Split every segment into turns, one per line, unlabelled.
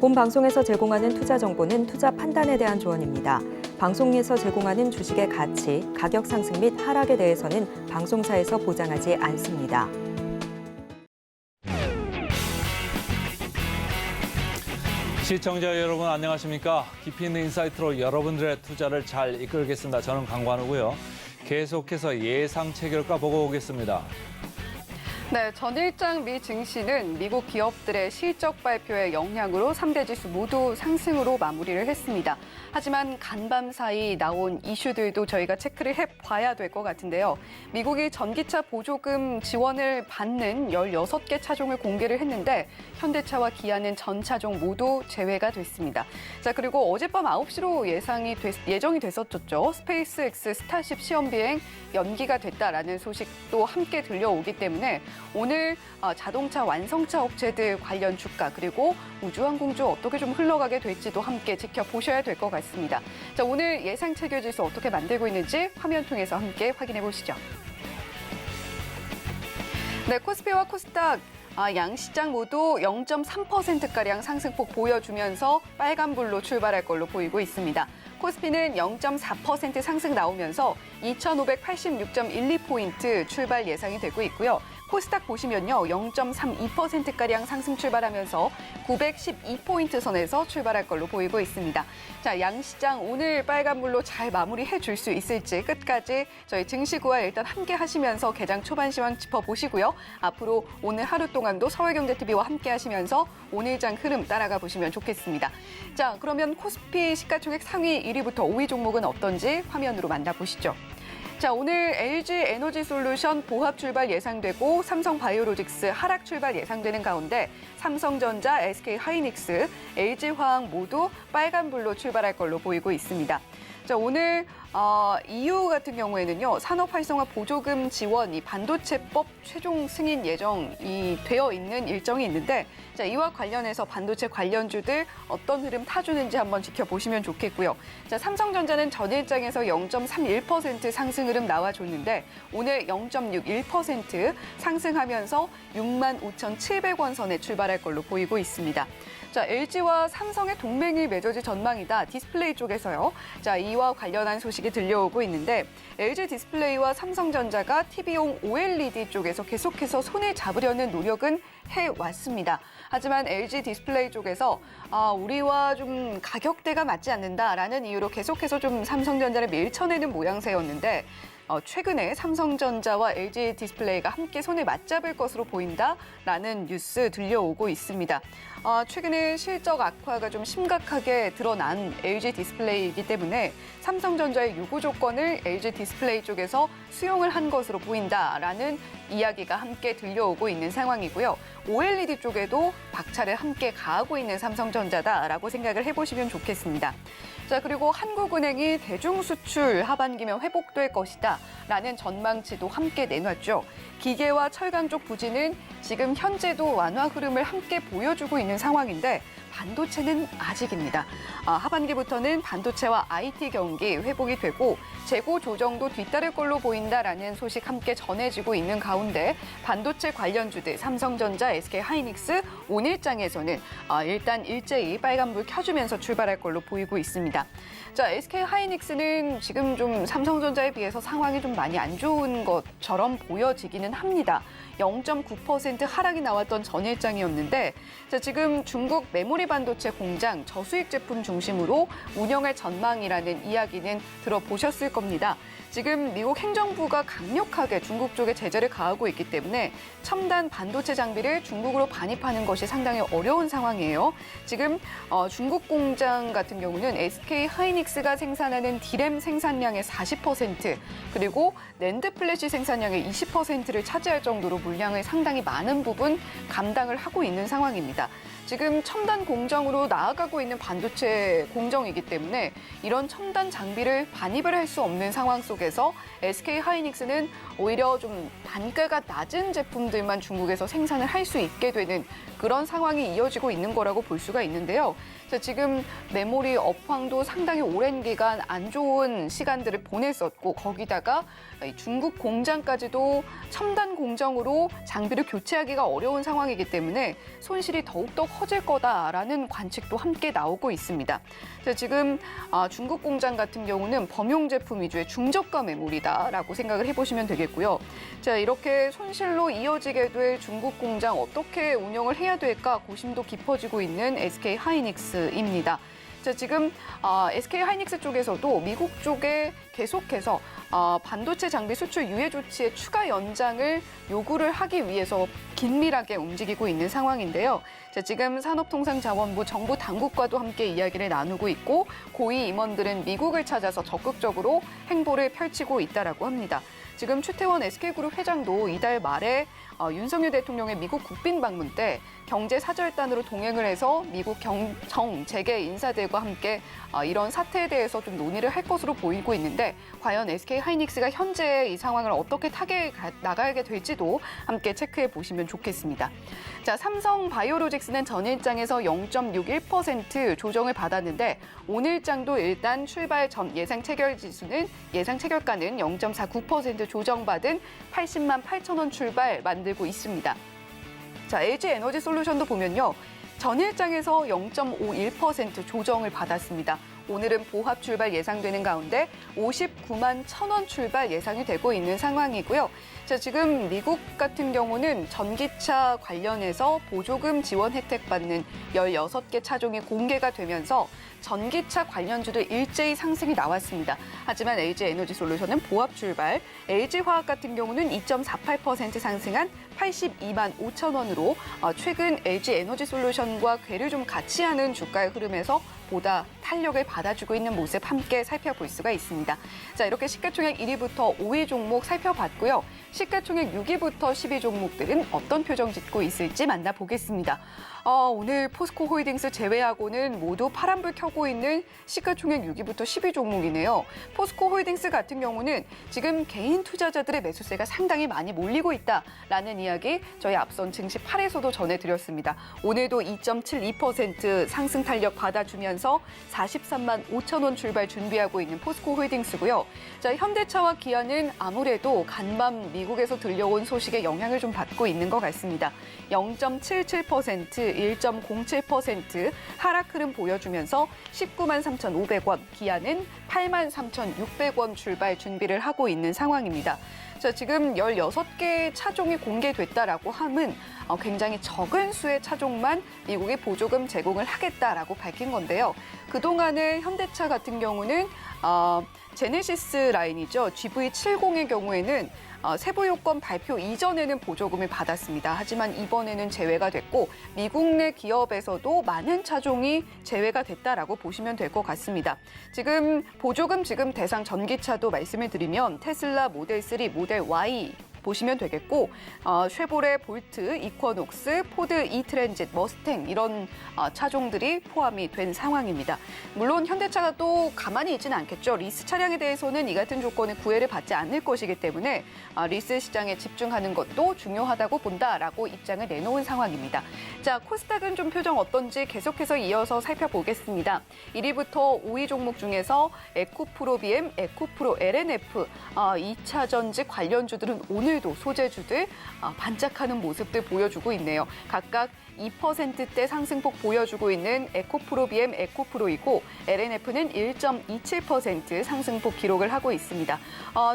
본 방송에서 제공하는 투자 정보는 투자 판단에 대한 조언입니다. 방송에서 제공하는 주식의 가치, 가격 상승 및 하락에 대해서는 방송사에서 보장하지 않습니다.
시청자 여러분 안녕하십니까? 깊이 있는 인사이트로 여러분들의 투자를 잘 이끌겠습니다. 저는 강관우고요. 계속해서 예상 체결가 보고 오겠습니다.
네, 전일장 미 증시는 미국 기업들의 실적 발표의 영향으로 3대 지수 모두 상승으로 마무리를 했습니다. 하지만 간밤 사이 나온 이슈들도 저희가 체크를 해봐야 될 것 같은데요. 미국이 전기차 보조금 지원을 받는 16개 차종을 공개를 했는데 현대차와 기아는 전 차종 모두 제외가 됐습니다. 자, 그리고 어젯밤 9시로 예정이 됐었죠. 스페이스X 스타쉽 시험 비행 연기가 됐다라는 소식도 함께 들려오기 때문에 오늘 자동차 완성차 업체들 관련 주가 그리고 우주항공주 어떻게 좀 흘러가게 될지도 함께 지켜보셔야 될 것 같습니다. 자, 오늘 예상 체결 지수 어떻게 만들고 있는지 화면 통해서 함께 확인해 보시죠. 네, 코스피와 코스닥 양 시장 모두 0.3%가량 상승폭 보여주면서 빨간불로 출발할 걸로 보이고 있습니다. 코스피는 0.4% 상승 나오면서 2,586.12포인트 출발 예상이 되고 있고요. 코스닥 보시면요, 0.32%가량 상승 출발하면서 912포인트 선에서 출발할 걸로 보이고 있습니다. 자, 양시장 오늘 빨간불로 잘 마무리해 줄 수 있을지 끝까지 저희 증시구와 일단 함께 하시면서 개장 초반 시황 짚어보시고요. 앞으로 오늘 하루 동안도 서울경제TV와 함께 하시면서 오늘장 흐름 따라가 보시면 좋겠습니다. 자, 그러면 코스피 시가총액 상위 1위부터 5위 종목은 어떤지 화면으로 만나보시죠. 자, 오늘 LG에너지솔루션 보합 출발 예상되고 삼성바이오로직스 하락 출발 예상되는 가운데 삼성전자, SK하이닉스, LG화학 모두 빨간불로 출발할 걸로 보이고 있습니다. 자, 오늘 EU 같은 경우에는요, 산업활성화 보조금 지원, 이 반도체법 최종 승인 예정이 되어 있는 일정이 있는데, 자, 이와 관련해서 반도체 관련주들 어떤 흐름 타주는지 한번 지켜보시면 좋겠고요. 자, 삼성전자는 전일장에서 0.31% 상승 흐름 나와줬는데, 오늘 0.61% 상승하면서 65,700원 선에 출발할 걸로 보이고 있습니다. 자, LG와 삼성의 동맹이 맺어질 전망이다. 디스플레이 쪽에서요. 자, 이와 관련한 소식이 들려오고 있는데 LG 디스플레이와 삼성전자가 TV용 OLED 쪽에서 계속해서 손을 잡으려는 노력은 해왔습니다. 하지만 LG 디스플레이 쪽에서 우리와 좀 가격대가 맞지 않는다라는 이유로 계속해서 좀 삼성전자를 밀쳐내는 모양새였는데 최근에 삼성전자와 LG 디스플레이가 함께 손을 맞잡을 것으로 보인다라는 뉴스 들려오고 있습니다. 최근에 실적 악화가 좀 심각하게 드러난 LG 디스플레이이기 때문에 삼성전자의 요구 조건을 LG 디스플레이 쪽에서 수용을 한 것으로 보인다라는 이야기가 함께 들려오고 있는 상황이고요. OLED 쪽에도 박차를 함께 가하고 있는 삼성전자다라고 생각을 해보시면 좋겠습니다. 자, 그리고 한국은행이 대중수출 하반기면 회복될 것이다 라는 전망치도 함께 내놨죠. 기계와 철강 쪽 부진은 지금 현재도 완화 흐름을 함께 보여주고 있는 상황인데 반도체는 아직입니다. 하반기부터는 반도체와 IT 경기 회복이 되고 재고 조정도 뒤따를 걸로 보인다라는 소식 함께 전해지고 있는 가운데 반도체 관련주들 삼성전자, SK하이닉스 오늘장에서는 일단 일제히 빨간불 켜주면서 출발할 걸로 보이고 있습니다. 자, SK하이닉스는 지금 좀 삼성전자에 비해서 상황이 좀 많이 안 좋은 것처럼 보여지기는 합니다. 0.9% 하락이 나왔던 전일장이었는데 자, 지금 중국 메모리 반도체 공장 저수익 제품 중심으로 운영할 전망이라는 이야기는 들어보셨을 겁니다. 지금 미국 행정부가 강력하게 중국 쪽에 제재를 가하고 있기 때문에 첨단 반도체 장비를 중국으로 반입하는 것이 상당히 어려운 상황이에요. 지금 중국 공장 같은 경우는 SK하이닉스가 생산하는 D램 생산량의 40% 그리고 낸드 플래시 생산량의 20%를 차지할 정도로 물량을 상당히 많은 부분 감당을 하고 있는 상황입니다. 지금 첨단 공정으로 나아가고 있는 반도체 공정이기 때문에 이런 첨단 장비를 반입을 할 수 없는 상황 속에서 SK하이닉스는 오히려 좀 단가가 낮은 제품들만 중국에서 생산을 할 수 있게 되는 그런 상황이 이어지고 있는 거라고 볼 수가 있는데요. 자, 지금 메모리 업황도 상당히 오랜 기간 안 좋은 시간들을 보냈었고 거기다가 이 중국 공장까지도 첨단 공정으로 장비를 교체하기가 어려운 상황이기 때문에 손실이 더욱더 커질 거다라는 관측도 함께 나오고 있습니다. 자, 지금 중국 공장 같은 경우는 범용 제품 위주의 중저가 메모리다라고 생각을 해보시면 되겠고요. 자, 이렇게 손실로 이어지게 될 중국 공장 어떻게 운영을 해야 될까 고심도 깊어지고 있는 SK 하이닉스입니다. 자, 지금 SK 하이닉스 쪽에서도 미국 쪽에 계속해서 반도체 장비 수출 유예 조치의 추가 연장을 요구를 하기 위해서 긴밀하게 움직이고 있는 상황인데요. 자, 지금 산업통상자원부 정부 당국과도 함께 이야기를 나누고 있고 고위 임원들은 미국을 찾아서 적극적으로 행보를 펼치고 있다라고 합니다. 지금 추태원 SK그룹 회장도 이달 말에 윤석열 대통령의 미국 국빈 방문 때 경제 사절단으로 동행을 해서 미국 정 재계 인사들과 함께 이런 사태에 대해서 좀 논의를 할 것으로 보이고 있는데 과연 SK 하이닉스가 현재 이 상황을 어떻게 타개해 나가게 될지도 함께 체크해 보시면 좋겠습니다. 자, 삼성 바이오로직스는 전일장에서 0.61% 조정을 받았는데 오늘장도 일단 출발 전 예상 체결가는 0.49% 조정받은 80만 8천 원 출발 만들고 있습니다. 자, LG 에너지 솔루션도 보면요. 전일장에서 0.51% 조정을 받았습니다. 오늘은 보합 출발 예상되는 가운데 59만 1,000원 출발 예상이 되고 있는 상황이고요. 자, 지금 미국 같은 경우는 전기차 관련해서 보조금 지원 혜택 받는 16개 차종이 공개가 되면서 전기차 관련주들 일제히 상승이 나왔습니다. 하지만 LG 에너지 솔루션은 보합 출발, LG화학 같은 경우는 2.48% 상승한 82만 5천 원으로 최근 LG 에너지 솔루션과 궤를 좀 같이 하는 주가의 흐름에서 보다 탄력을 받아주고 있는 모습 함께 살펴볼 수가 있습니다. 자, 이렇게 시가총액 1위부터 5위 종목 살펴봤고요. 시가총액 6위부터 10위 종목들은 어떤 표정 짓고 있을지 만나보겠습니다. 오늘 포스코 홀딩스 제외하고는 모두 파란불 켜고 있는 시가총액 6위부터 10위 종목이네요. 포스코 홀딩스 같은 경우는 지금 개인 투자자들의 매수세가 상당히 많이 몰리고 있다라는 이야기 저희 앞선 증시 8에서도 전해드렸습니다. 오늘도 2.72% 상승 탄력 받아주면서 43만 5천 원 출발 준비하고 있는 포스코 홀딩스고요. 자, 현대차와 기아는 아무래도 간밤 미국에서 들려온 소식에 영향을 좀 받고 있는 것 같습니다. 0.77%, 1.07% 하락 흐름 보여주면서 19만 3,500원, 기아는 8만 3,600원 출발 준비를 하고 있는 상황입니다. 자, 지금 16개 차종이 공개됐다라고 함은 굉장히 적은 수의 차종만 미국이 보조금 제공을 하겠다라고 밝힌 건데요. 그동안은 현대차 같은 경우는 제네시스 라인이죠. GV70의 경우에는 세부 요건 발표 이전에는 보조금을 받았습니다. 하지만 이번에는 제외가 됐고 미국 내 기업에서도 많은 차종이 제외가 됐다라고 보시면 될 것 같습니다. 지금 보조금 지금 대상 전기차도 말씀을 드리면 테슬라 모델 3, 모델 Y 보시면 되겠고 쉐보레 볼트, 이쿼녹스, 포드 이트랜짓, 머스탱 이런 차종들이 포함이 된 상황입니다. 물론 현대차가 또 가만히 있지는 않겠죠. 리스 차량에 대해서는 이 같은 조건의 구애를 받지 않을 것이기 때문에 리스 시장에 집중하는 것도 중요하다고 본다라고 입장을 내놓은 상황입니다. 자, 코스닥은 좀 표정 어떤지 계속해서 이어서 살펴보겠습니다. 1위부터 5위 종목 중에서 에코프로 BM, 에코프로 LNF 2차 전지 관련주들은 오늘도 소재주들 반짝하는 모습들 보여주고 있네요. 각각 2%대 상승폭 보여주고 있는 에코프로 BM, 에코프로이고 LNF는 1.27% 상승폭 기록을 하고 있습니다.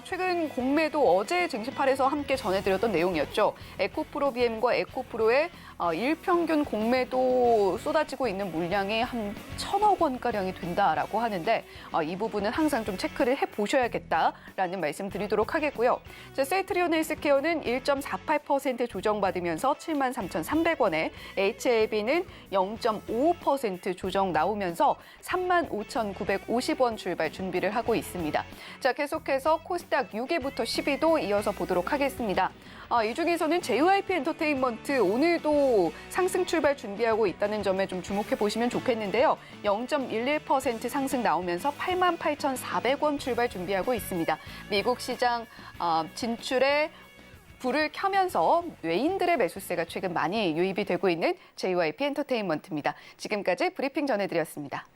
최근 공매도 어제 증시팔에서 함께 전해드렸던 내용이었죠. 에코프로 BM과 에코프로의 일평균 공매도 쏟아지고 있는 물량이 한 1,000억 원가량이 된다라고 하는데 이 부분은 항상 좀 체크를 해보셔야겠다라는 말씀 드리도록 하겠고요. 자, 셀트리온 헬스케어는 1.48% 조정받으면서 73,300원에 HLB는 0.55% 조정 나오면서 35,950원 출발 준비를 하고 있습니다. 자, 계속해서 코스닥 6위부터 10위도 이어서 보도록 하겠습니다. 이 중에서는 JYP 엔터테인먼트 오늘도 상승 출발 준비하고 있다는 점에 좀 주목해 보시면 좋겠는데요. 0.11% 상승 나오면서 88,400원 출발 준비하고 있습니다. 미국 시장 진출에 불을 켜면서 외인들의 매수세가 최근 많이 유입이 되고 있는 JYP 엔터테인먼트입니다. 지금까지 브리핑 전해드렸습니다.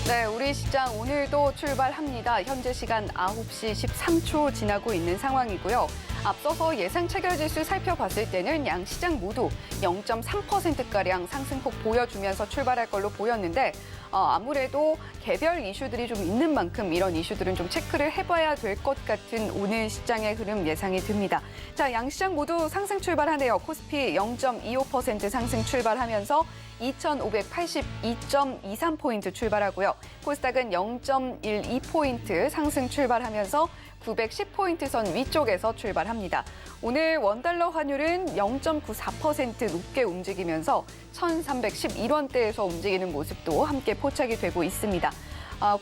네, 우리 시장 오늘도 출발합니다. 현재 시간 9시 13초 지나고 있는 상황이고요. 앞서서 예상 체결지수 살펴봤을 때는 양 시장 모두 0.3%가량 상승폭 보여주면서 출발할 걸로 보였는데 아무래도 개별 이슈들이 좀 있는 만큼 이런 이슈들은 좀 체크를 해봐야 될 것 같은 오늘 시장의 흐름 예상이 듭니다. 자, 양 시장 모두 상승 출발하네요. 코스피 0.25% 상승 출발하면서 2,582.23포인트 출발하고요. 코스닥은 0.12포인트 상승 출발하면서 910포인트 선 위쪽에서 출발합니다. 오늘 원달러 환율은 0.94% 높게 움직이면서 1,311원대에서 움직이는 모습도 함께 포착이 되고 있습니다.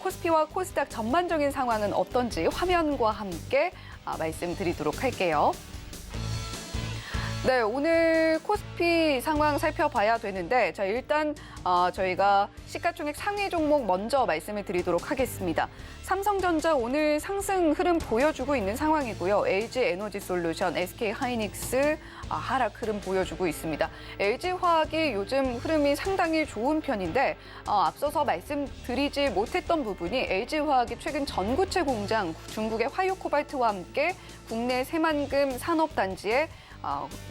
코스피와 코스닥 전반적인 상황은 어떤지 화면과 함께 말씀드리도록 할게요. 네, 오늘 코스피 상황 살펴봐야 되는데 자 일단 저희가 시가총액 상위 종목 먼저 말씀을 드리도록 하겠습니다. 삼성전자 오늘 상승 흐름 보여주고 있는 상황이고요. LG에너지솔루션, SK하이닉스 하락 흐름 보여주고 있습니다. LG화학이 요즘 흐름이 상당히 좋은 편인데 앞서서 말씀드리지 못했던 부분이 LG화학이 최근 전구체 공장 중국의 화요코발트와 함께 국내 새만금 산업단지에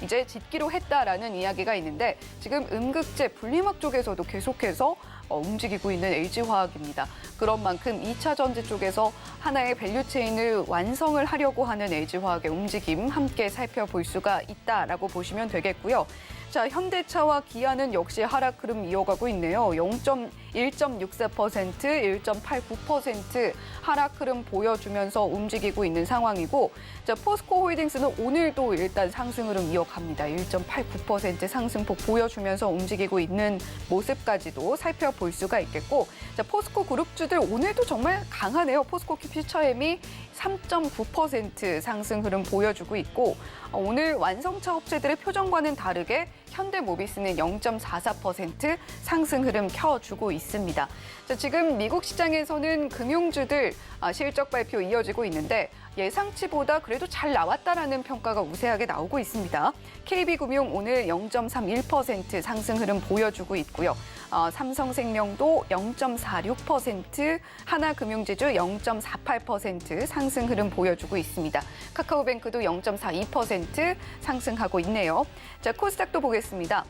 이제 짓기로 했다라는 이야기가 있는데 지금 음극재, 분리막 쪽에서도 계속해서 움직이고 있는 LG화학입니다. 그런 만큼 2차 전지 쪽에서 하나의 밸류체인을 완성을 하려고 하는 LG화학의 움직임 함께 살펴볼 수가 있다라고 보시면 되겠고요. 자, 현대차와 기아는 역시 하락 흐름 이어가고 있네요. 1.64%, 1.89% 하락 흐름 보여주면서 움직이고 있는 상황이고 자, 포스코홀딩스는 오늘도 일단 상승 흐름 이어갑니다. 1.89% 상승폭 보여주면서 움직이고 있는 모습까지도 살펴볼 수가 있겠고 자, 포스코 그룹주들 오늘도 정말 강하네요. 포스코 퓨처엠이 3.9% 상승 흐름 보여주고 있고 오늘 완성차 업체들의 표정과는 다르게 현대모비스는 0.44% 상승 흐름 켜주고 있습니다. 자, 지금 미국 시장에서는 금융주들 실적 발표 이어지고 있는데 예상치보다 그래도 잘 나왔다라는 평가가 우세하게 나오고 있습니다. KB금융 오늘 0.31% 상승 흐름 보여주고 있고요. 삼성생명도 0.46%, 하나금융지주 0.48% 상승 흐름 보여주고 있습니다. 카카오뱅크도 0.42% 상승하고 있네요. 자, 코스닥도 보겠습니다.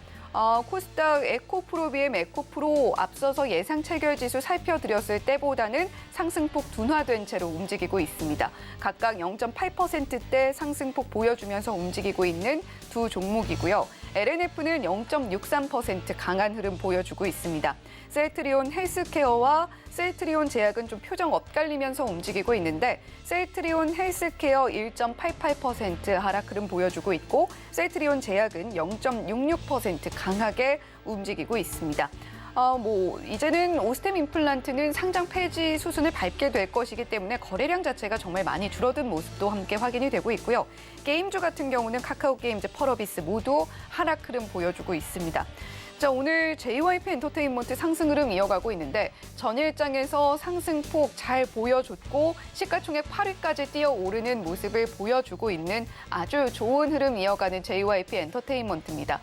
코스닥 에코프로 BM 에코프로 앞서서 예상 체결지수 살펴드렸을 때보다는 상승폭 둔화된 채로 움직이고 있습니다. 각각 0.8%대 상승폭 보여주면서 움직이고 있는 두 종목이고요. LNF는 0.63% 강한 흐름 보여주고 있습니다. 셀트리온 헬스케어와 셀트리온 제약은 좀 표정 엇갈리면서 움직이고 있는데 셀트리온 헬스케어 1.88% 하락 흐름 보여주고 있고 셀트리온 제약은 0.66% 강하게 움직이고 있습니다. 이제는 오스템 임플란트는 상장 폐지 수순을 밟게 될 것이기 때문에 거래량 자체가 정말 많이 줄어든 모습도 함께 확인이 되고 있고요. 게임주 같은 경우는 카카오게임즈, 펄어비스 모두 하락 흐름 보여주고 있습니다. 자, 오늘 JYP 엔터테인먼트 상승 흐름 이어가고 있는데 전일장에서 상승폭 잘 보여줬고 시가총액 8위까지 뛰어오르는 모습을 보여주고 있는 아주 좋은 흐름 이어가는 JYP 엔터테인먼트입니다.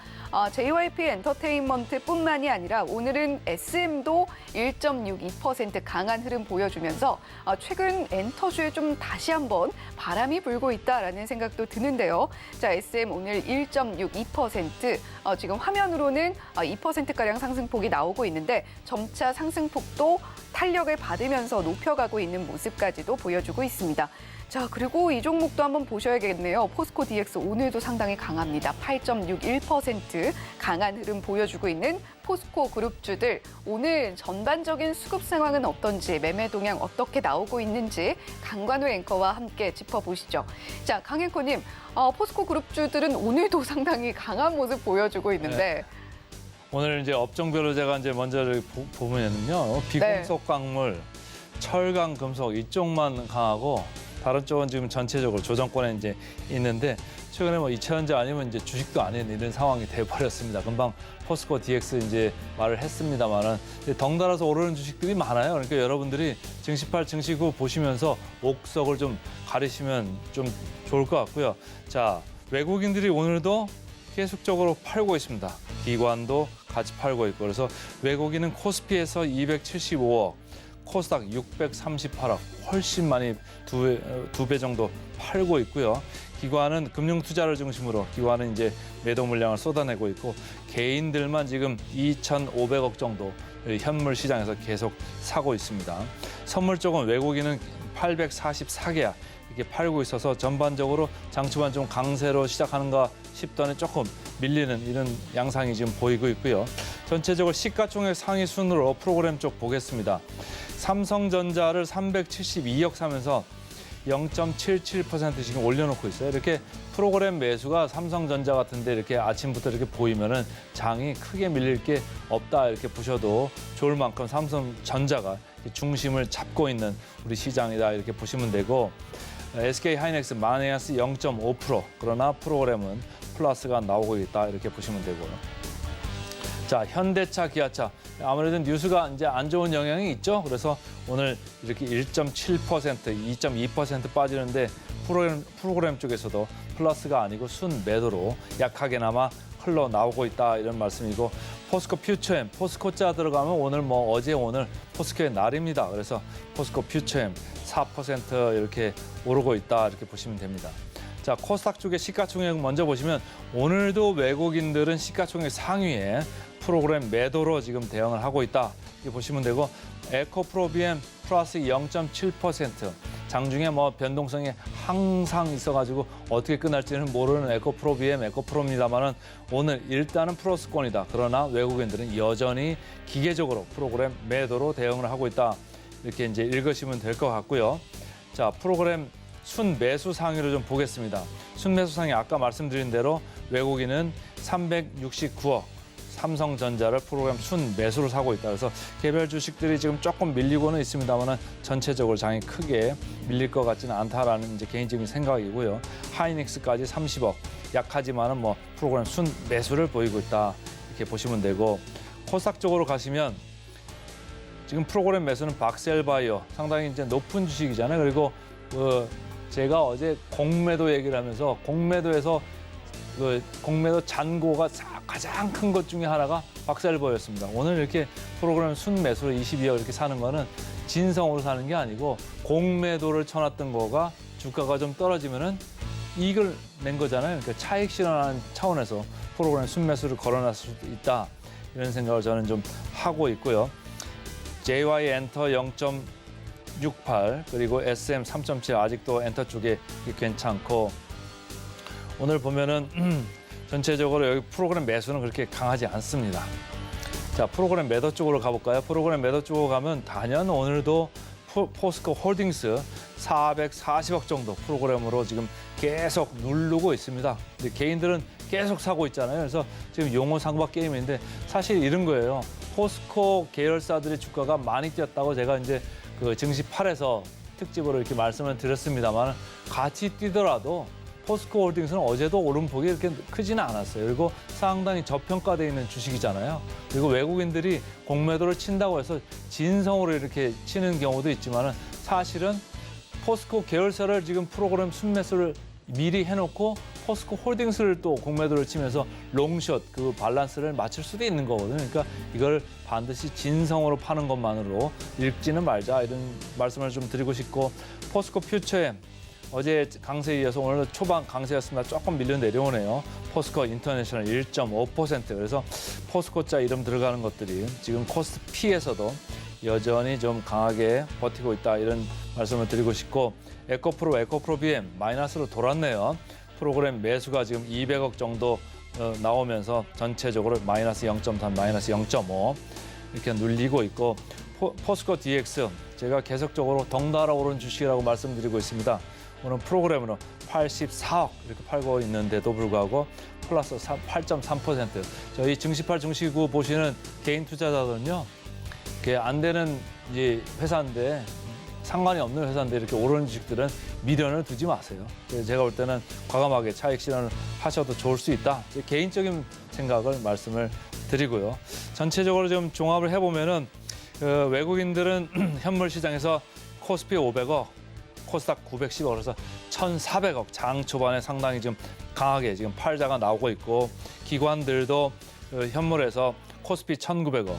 JYP 엔터테인먼트뿐만이 아니라 오늘은 SM도 1.62% 강한 흐름 보여주면서 최근 엔터주에 좀 다시 한번 바람이 불고 있다라는 생각도 드는데요. 자, SM 오늘 1.62%, 지금 화면으로는 2%가량 상승폭이 나오고 있는데 점차 상승폭도 탄력을 받으면서 높여가고 있는 모습까지도 보여주고 있습니다. 자, 그리고 이 종목도 한번 보셔야겠네요. 포스코 DX 오늘도 상당히 강합니다. 8.61% 강한 흐름 보여주고 있는 포스코 그룹주들 오늘 전반적인 수급 상황은 어떤지 매매 동향 어떻게 나오고 있는지 강관우 앵커와 함께 짚어보시죠. 자, 강 앵커님, 포스코 그룹주들은 오늘도 상당히 강한 모습 보여주고 있는데
네. 오늘 이제 업종별로 제가 이제 먼저 보면요. 비금속 광물, 철강, 금속 이쪽만 강하고 다른 쪽은 지금 전체적으로 조정권에 이제 있는데 최근에 뭐 2차전지 아니면 이제 주식도 아닌 이런 상황이 돼버렸습니다. 금방 포스코 DX 이제 말을 했습니다만은 덩달아서 오르는 주식들이 많아요. 그러니까 여러분들이 증시8, 증시9 보시면서 옥석을 좀 가리시면 좀 좋을 것 같고요. 자, 외국인들이 오늘도 계속적으로 팔고 있습니다. 기관도 같이 팔고 있고 그래서 외국인은 코스피에서 275억, 코스닥 638억, 훨씬 많이 두 배 정도 팔고 있고요. 기관은 금융 투자를 중심으로 기관은 이제 매도 물량을 쏟아내고 있고 개인들만 지금 2,500억 정도 현물 시장에서 계속 사고 있습니다. 선물 쪽은 외국인은 844개야 이렇게 팔고 있어서 전반적으로 장 초반 좀 강세로 시작하는가 싶더니 조금 밀리는 이런 양상이 지금 보이고 있고요. 전체적으로 시가총액 상위 순으로 프로그램 쪽 보겠습니다. 삼성전자를 372억 사면서 0.77% 지금 올려놓고 있어요. 이렇게 프로그램 매수가 삼성전자 같은데 이렇게 아침부터 이렇게 보이면은 장이 크게 밀릴 게 없다 이렇게 보셔도 좋을 만큼 삼성전자가 중심을 잡고 있는 우리 시장이다 이렇게 보시면 되고 SK 하이닉스 마이너스 0.5% 그러나 프로그램은 플러스가 나오고 있다 이렇게 보시면 되고요. 자, 현대차, 기아차 아무래도 뉴스가 이제 안 좋은 영향이 있죠. 그래서 오늘 이렇게 1.7%, 2.2% 빠지는데 프로그램 쪽에서도 플러스가 아니고 순 매도로 약하게나마 흘러나오고 있다 이런 말씀이고 포스코 퓨처엠, 포스코자 들어가면 오늘 뭐 어제 오늘 포스코의 날입니다. 그래서 포스코 퓨처엠 4% 이렇게 오르고 있다 이렇게 보시면 됩니다. 자, 코스닥 쪽의 시가총액 먼저 보시면 오늘도 외국인들은 시가총액 상위에 프로그램 매도로 지금 대응을 하고 있다. 이렇게 보시면 되고 에코프로비엠 플러스 0.7%. 장중에 뭐 변동성이 항상 있어가지고 어떻게 끝날지는 모르는 에코프로비엠, 에코프로입니다만은 오늘 일단은 플러스권이다. 그러나 외국인들은 여전히 기계적으로 프로그램 매도로 대응을 하고 있다. 이렇게 이제 읽으시면 될 것 같고요. 자, 프로그램 순매수 상위로 좀 보겠습니다. 순매수 상위 아까 말씀드린 대로 외국인은 369억, 삼성전자를 프로그램 순매수로 사고 있다. 그래서 개별 주식들이 지금 조금 밀리고는 있습니다만 전체적으로 장이 크게 밀릴 것 같지는 않다라는 이제 개인적인 생각이고요. 하이닉스까지 30억, 약하지만은 뭐 프로그램 순매수를 보이고 있다. 이렇게 보시면 되고 코스닥 쪽으로 가시면 지금 프로그램 매수는 박셀바이오 상당히 이제 높은 주식이잖아요. 그리고 제가 어제 공매도 얘기를 하면서 공매도에서 공매도 잔고가 가장 큰 것 중에 하나가 박셀바이오였습니다. 오늘 이렇게 프로그램 순매수로 22억 이렇게 사는 거는 진성으로 사는 게 아니고 공매도를 쳐놨던 거가 주가가 좀 떨어지면은 이익을 낸 거잖아요. 그러니까 차익 실현하는 차원에서 프로그램 순매수를 걸어놨을 수도 있다. 이런 생각을 저는 좀 하고 있고요. JY 엔터 0.68 그리고 SM 3.7 아직도 엔터 쪽에 괜찮고 오늘 보면은 전체적으로 여기 프로그램 매수는 그렇게 강하지 않습니다. 자, 프로그램 매도 쪽으로 가볼까요? 프로그램 매도 쪽으로 가면 단연 오늘도 포스코 홀딩스 440억 정도 프로그램으로 지금 계속 누르고 있습니다. 근데 개인들은 계속 사고 있잖아요. 그래서 지금 용어 상박 게임인데 사실 이런 거예요. 포스코 계열사들의 주가가 많이 뛰었다고 제가 이제 그 증시8에서 특집으로 이렇게 말씀을 드렸습니다만 같이 뛰더라도 포스코 홀딩스는 어제도 오름폭이 이렇게 크지는 않았어요. 그리고 상당히 저평가되어 있는 주식이잖아요. 그리고 외국인들이 공매도를 친다고 해서 진성으로 이렇게 치는 경우도 있지만 사실은 포스코 계열사를 지금 프로그램 순매수를 미리 해놓고 포스코 홀딩스를 또 공매도를 치면서 롱숏 그 밸런스를 맞출 수도 있는 거거든요. 그러니까 이걸 반드시 진성으로 파는 것만으로 읽지는 말자 이런 말씀을 좀 드리고 싶고 포스코 퓨처엠 어제 강세에 이어서 오늘도 초반 강세였습니다. 조금 밀려 내려오네요. 포스코 인터내셔널 1.5% 그래서 포스코자 이름 들어가는 것들이 지금 코스피에서도 여전히 좀 강하게 버티고 있다 이런 말씀을 드리고 싶고 에코프로 BM 마이너스로 돌았네요. 프로그램 매수가 지금 200억 정도 나오면서 전체적으로 마이너스 0.3, 마이너스 0.5 이렇게 눌리고 있고 포스코 DX 제가 계속적으로 덩달아 오른 주식이라고 말씀드리고 있습니다. 오늘 프로그램으로 84억 이렇게 팔고 있는데도 불구하고 플러스 8.3%. 저희 증시8 증시9 보시는 개인 투자자들은요, 그게 안 되는 이제 회사인데 상관이 없는 회사인데 이렇게 오르는 주식들은 미련을 두지 마세요. 그래서 제가 볼 때는 과감하게 차익 실현을 하셔도 좋을 수 있다. 개인적인 생각을 말씀을 드리고요. 전체적으로 좀 종합을 해보면은 외국인들은 현물 시장에서 코스피 500억, 코스닥 910억, 그래서 1,400억 장 초반에 상당히 좀 강하게 지금 팔자가 나오고 있고, 기관들도 현물에서 코스피 1,900억,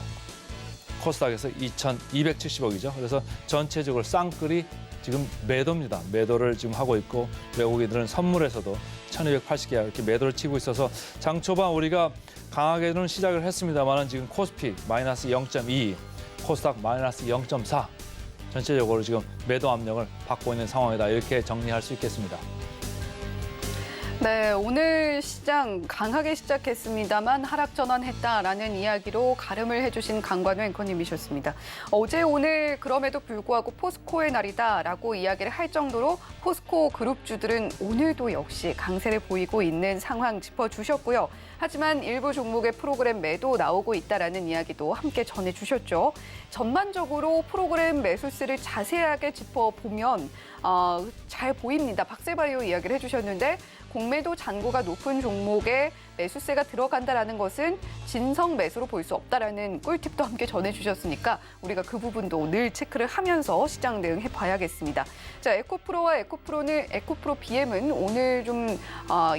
코스닥에서 2,270억이죠. 그래서 전체적으로 쌍끌이 지금 매도입니다. 매도를 지금 하고 있고, 외국인들은 선물에서도 1,280개 이렇게 매도를 치고 있어서 장 초반 우리가 강하게는 시작을 했습니다만 지금 코스피 마이너스 0.2, 코스닥 마이너스 0.4 전체적으로 지금 매도 압력을 받고 있는 상황이다. 이렇게 정리할 수 있겠습니다.
네, 오늘 시장 강하게 시작했습니다만 하락 전환했다라는 이야기로 가름을 해주신 강관우 앵커님이셨습니다. 어제 오늘 그럼에도 불구하고 포스코의 날이다라고 이야기를 할 정도로 포스코 그룹주들은 오늘도 역시 강세를 보이고 있는 상황 짚어주셨고요. 하지만 일부 종목의 프로그램 매도 나오고 있다라는 이야기도 함께 전해주셨죠. 전반적으로 프로그램 매수세를 자세하게 짚어보면 잘 보입니다. 박세바이오 이야기를 해주셨는데 공매도 잔고가 높은 종목에 매수세가 들어간다라는 것은 진성 매수로 볼 수 없다라는 꿀팁도 함께 전해주셨으니까 우리가 그 부분도 늘 체크를 하면서 시장 대응해 봐야겠습니다. 자, 에코프로와 에코프로 BM은 오늘 좀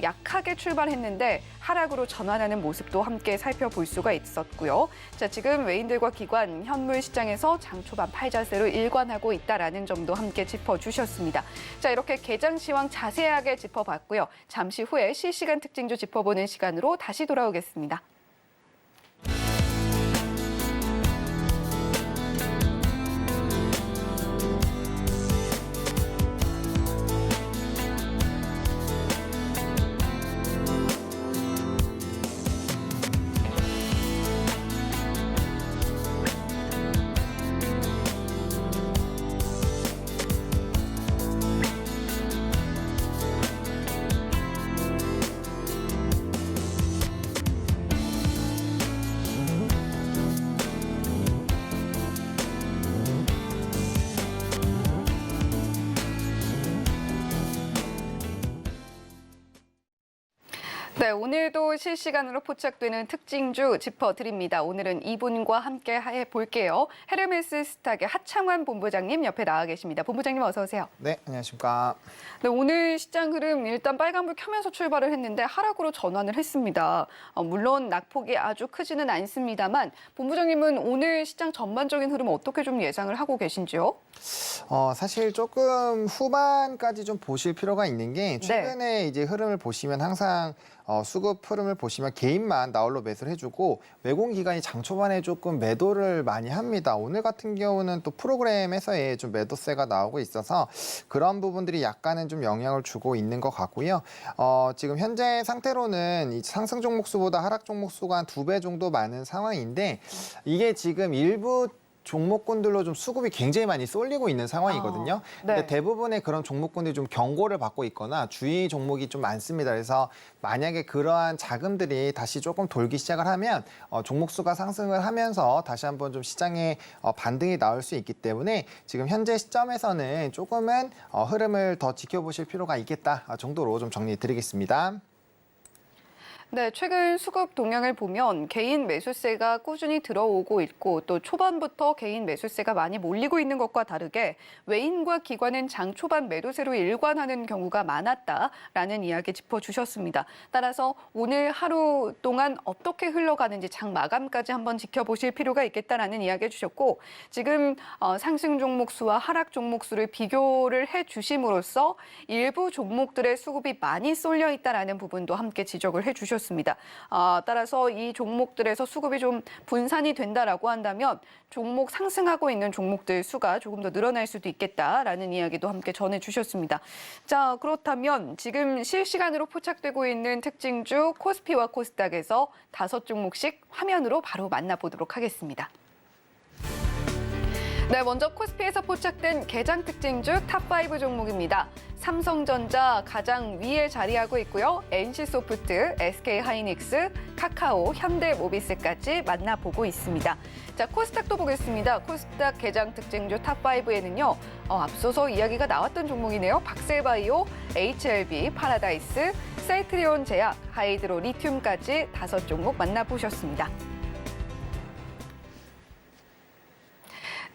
약하게 출발했는데 하락으로 전환하는 모습도 함께 살펴볼 수가 있었고요. 자, 지금 외인들과 기관, 현물 시장에서 장 초반 팔자세로 일관하고 있다라는 점도 함께 짚어주셨습니다. 자, 이렇게 개장 시황 자세하게 짚어봤고요. 잠시 후에 실시간 특징주 짚어보는 시간으로 다시 돌아오겠습니다. 네, 오늘도 실시간으로 포착되는 특징주 짚어드립니다. 오늘은 이분과 함께 해볼게요. 헤르메스 스탁의 하창환 본부장님 옆에 나와 계십니다. 본부장님 어서 오세요.
네, 안녕하십니까.
네, 오늘 시장 흐름 일단 빨간불 켜면서 출발을 했는데 하락으로 전환을 했습니다. 물론 낙폭이 아주 크지는 않습니다만 본부장님은 오늘 시장 전반적인 흐름 어떻게 좀 예상을 하고 계신지요?
사실 조금 후반까지 좀 보실 필요가 있는 게 최근에 이제 흐름을 보시면 항상 수급 흐름을 보시면 개인만 나홀로 매수를 해주고 외국 기관이 장 초반에 조금 매도를 많이 합니다. 오늘 같은 경우는 또 프로그램에서의 좀 매도세가 나오고 있어서 그런 부분들이 약간은 좀 영향을 주고 있는 것 같고요. 지금 현재 상태로는 이 상승 종목 수보다 하락 종목 수가 한 2배 정도 많은 상황인데 이게 지금 일부 종목군들로 좀 수급이 굉장히 많이 쏠리고 있는 상황이거든요.
네.
근데 대부분의 그런 종목군들이 좀 경고를 받고 있거나 주의 종목이 좀 많습니다. 그래서 만약에 그러한 자금들이 다시 조금 돌기 시작을 하면 종목 수가 상승을 하면서 다시 한번 좀 시장에 반등이 나올 수 있기 때문에 지금 현재 시점에서는 조금은 흐름을 더 지켜보실 필요가 있겠다 정도로 좀 정리해 드리겠습니다.
네, 최근 수급 동향을 보면 개인 매수세가 꾸준히 들어오고 있고 또 초반부터 개인 매수세가 많이 몰리고 있는 것과 다르게 외인과 기관은 장 초반 매도세로 일관하는 경우가 많았다라는 이야기 짚어주셨습니다. 따라서 오늘 하루 동안 어떻게 흘러가는지 장 마감까지 한번 지켜보실 필요가 있겠다라는 이야기 해주셨고 지금 상승 종목 수와 하락 종목 수를 비교를 해주심으로써 일부 종목들의 수급이 많이 쏠려 있다라는 부분도 함께 지적을 해주셨습니다. 따라서 이 종목들에서 수급이 좀 분산이 된다라고 한다면 종목 상승하고 있는 종목들 수가 조금 더 늘어날 수도 있겠다라는 이야기도 함께 전해주셨습니다. 자, 그렇다면 지금 실시간으로 포착되고 있는 특징주 코스피와 코스닥에서 5종목씩 화면으로 바로 만나보도록 하겠습니다. 네, 먼저 코스피에서 포착된 개장 특징주 탑5 종목입니다. 삼성전자 가장 위에 자리하고 있고요. NC소프트, SK하이닉스, 카카오, 현대모비스까지 만나보고 있습니다. 자, 코스닥도 보겠습니다. 코스닥 개장 특징주 탑5에는요. 앞서서 이야기가 나왔던 종목이네요. 박셀바이오, HLB, 파라다이스, 셀트리온 제약, 하이드로 리튬까지 5종목 만나보셨습니다.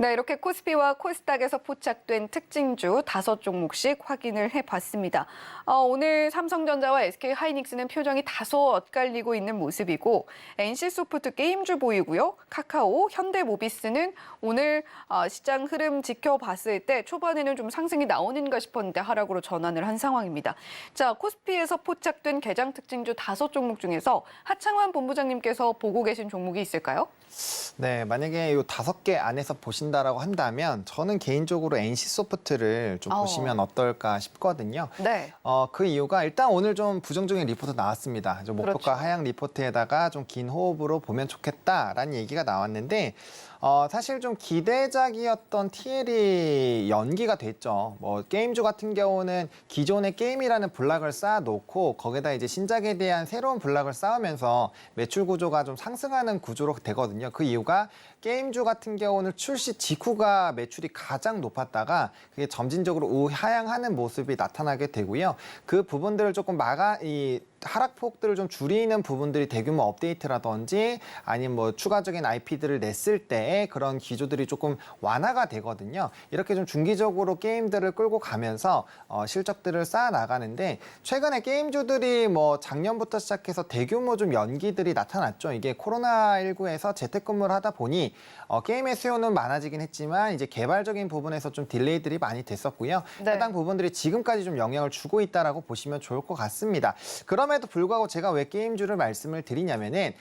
네, 이렇게 코스피와 코스닥에서 포착된 특징주 5종목씩 확인을 해봤습니다. 오늘 삼성전자와 SK하이닉스는 표정이 다소 엇갈리고 있는 모습이고 NC소프트 게임주 보이고요. 카카오, 현대모비스는 오늘 시장 흐름 지켜봤을 때 초반에는 좀 상승이 나오는가 싶었는데 하락으로 전환을 한 상황입니다. 자, 코스피에서 포착된 개장 특징주 5종목 중에서 하창환 본부장님께서 보고 계신 종목이 있을까요?
네, 만약에 이 5개 안에서 보신다라고 한다면 저는 개인적으로 NC소프트를 좀 보시면 어떨까 싶거든요.
네.
그 이유가 일단 오늘 좀 부정적인 리포트 나왔습니다. 좀 목표가
그렇죠.
하향 리포트에다가 좀 긴 호흡으로 보면 좋겠다라는 얘기가 나왔는데 사실 좀 기대작이었던 TL이 연기가 됐죠. 뭐 게임주 같은 경우는 기존의 게임이라는 블락을 쌓아놓고 거기다 이제 신작에 대한 새로운 블락을 쌓으면서 매출 구조가 좀 상승하는 구조로 되거든요. 그 이유가 게임주 같은 경우는 출시 직후가 매출이 가장 높았다가 그게 점진적으로 우하향하는 모습이 나타나게 되고요. 그 부분들을 조금 하락폭들을 좀 줄이는 부분들이 대규모 업데이트라든지 아니면 뭐 추가적인 IP들을 냈을 때 그런 기조들이 조금 완화가 되거든요. 이렇게 좀 중기적으로 게임들을 끌고 가면서 실적들을 쌓아 나가는데 최근에 게임주들이 뭐 작년부터 시작해서 대규모 좀 연기들이 나타났죠. 이게 코로나19에서 재택근무를 하다 보니 게임의 수요는 많아지긴 했지만 이제 개발적인 부분에서 좀 딜레이들이 많이 됐었고요.
네.
해당 부분들이 지금까지 좀 영향을 주고 있다라고 보시면 좋을 것 같습니다. 그럼에도 불구하고 제가 왜 게임주를 말씀을 드리냐면은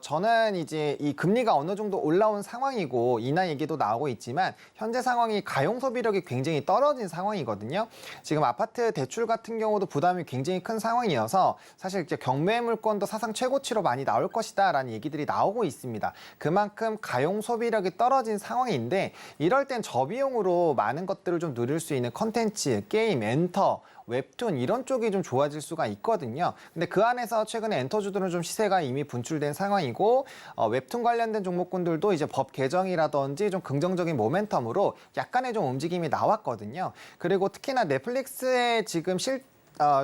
저는 이제 이 금리가 어느 정도 올라온 상황이고 인하 얘기도 나오고 있지만 현재 상황이 가용 소비력이 굉장히 떨어진 상황이거든요. 지금 아파트 대출 같은 경우도 부담이 굉장히 큰 상황이어서 사실 이제 경매 물건도 사상 최고치로 많이 나올 것이다라는 얘기들이 나오고 있습니다. 그만큼 가용 소비력이 떨어진 상황인데 이럴 땐 저비용으로 많은 것들을 좀 누릴 수 있는 컨텐츠, 게임, 엔터, 웹툰 이런 쪽이 좀 좋아질 수가 있거든요. 근데 그 안에서 최근에 엔터주들은 좀 시세가 이미 분출된 상황이고 웹툰 관련된 종목군들도 이제 법 개정이라든지 좀 긍정적인 모멘텀으로 약간의 좀 움직임이 나왔거든요. 그리고 특히나 넷플릭스의 지금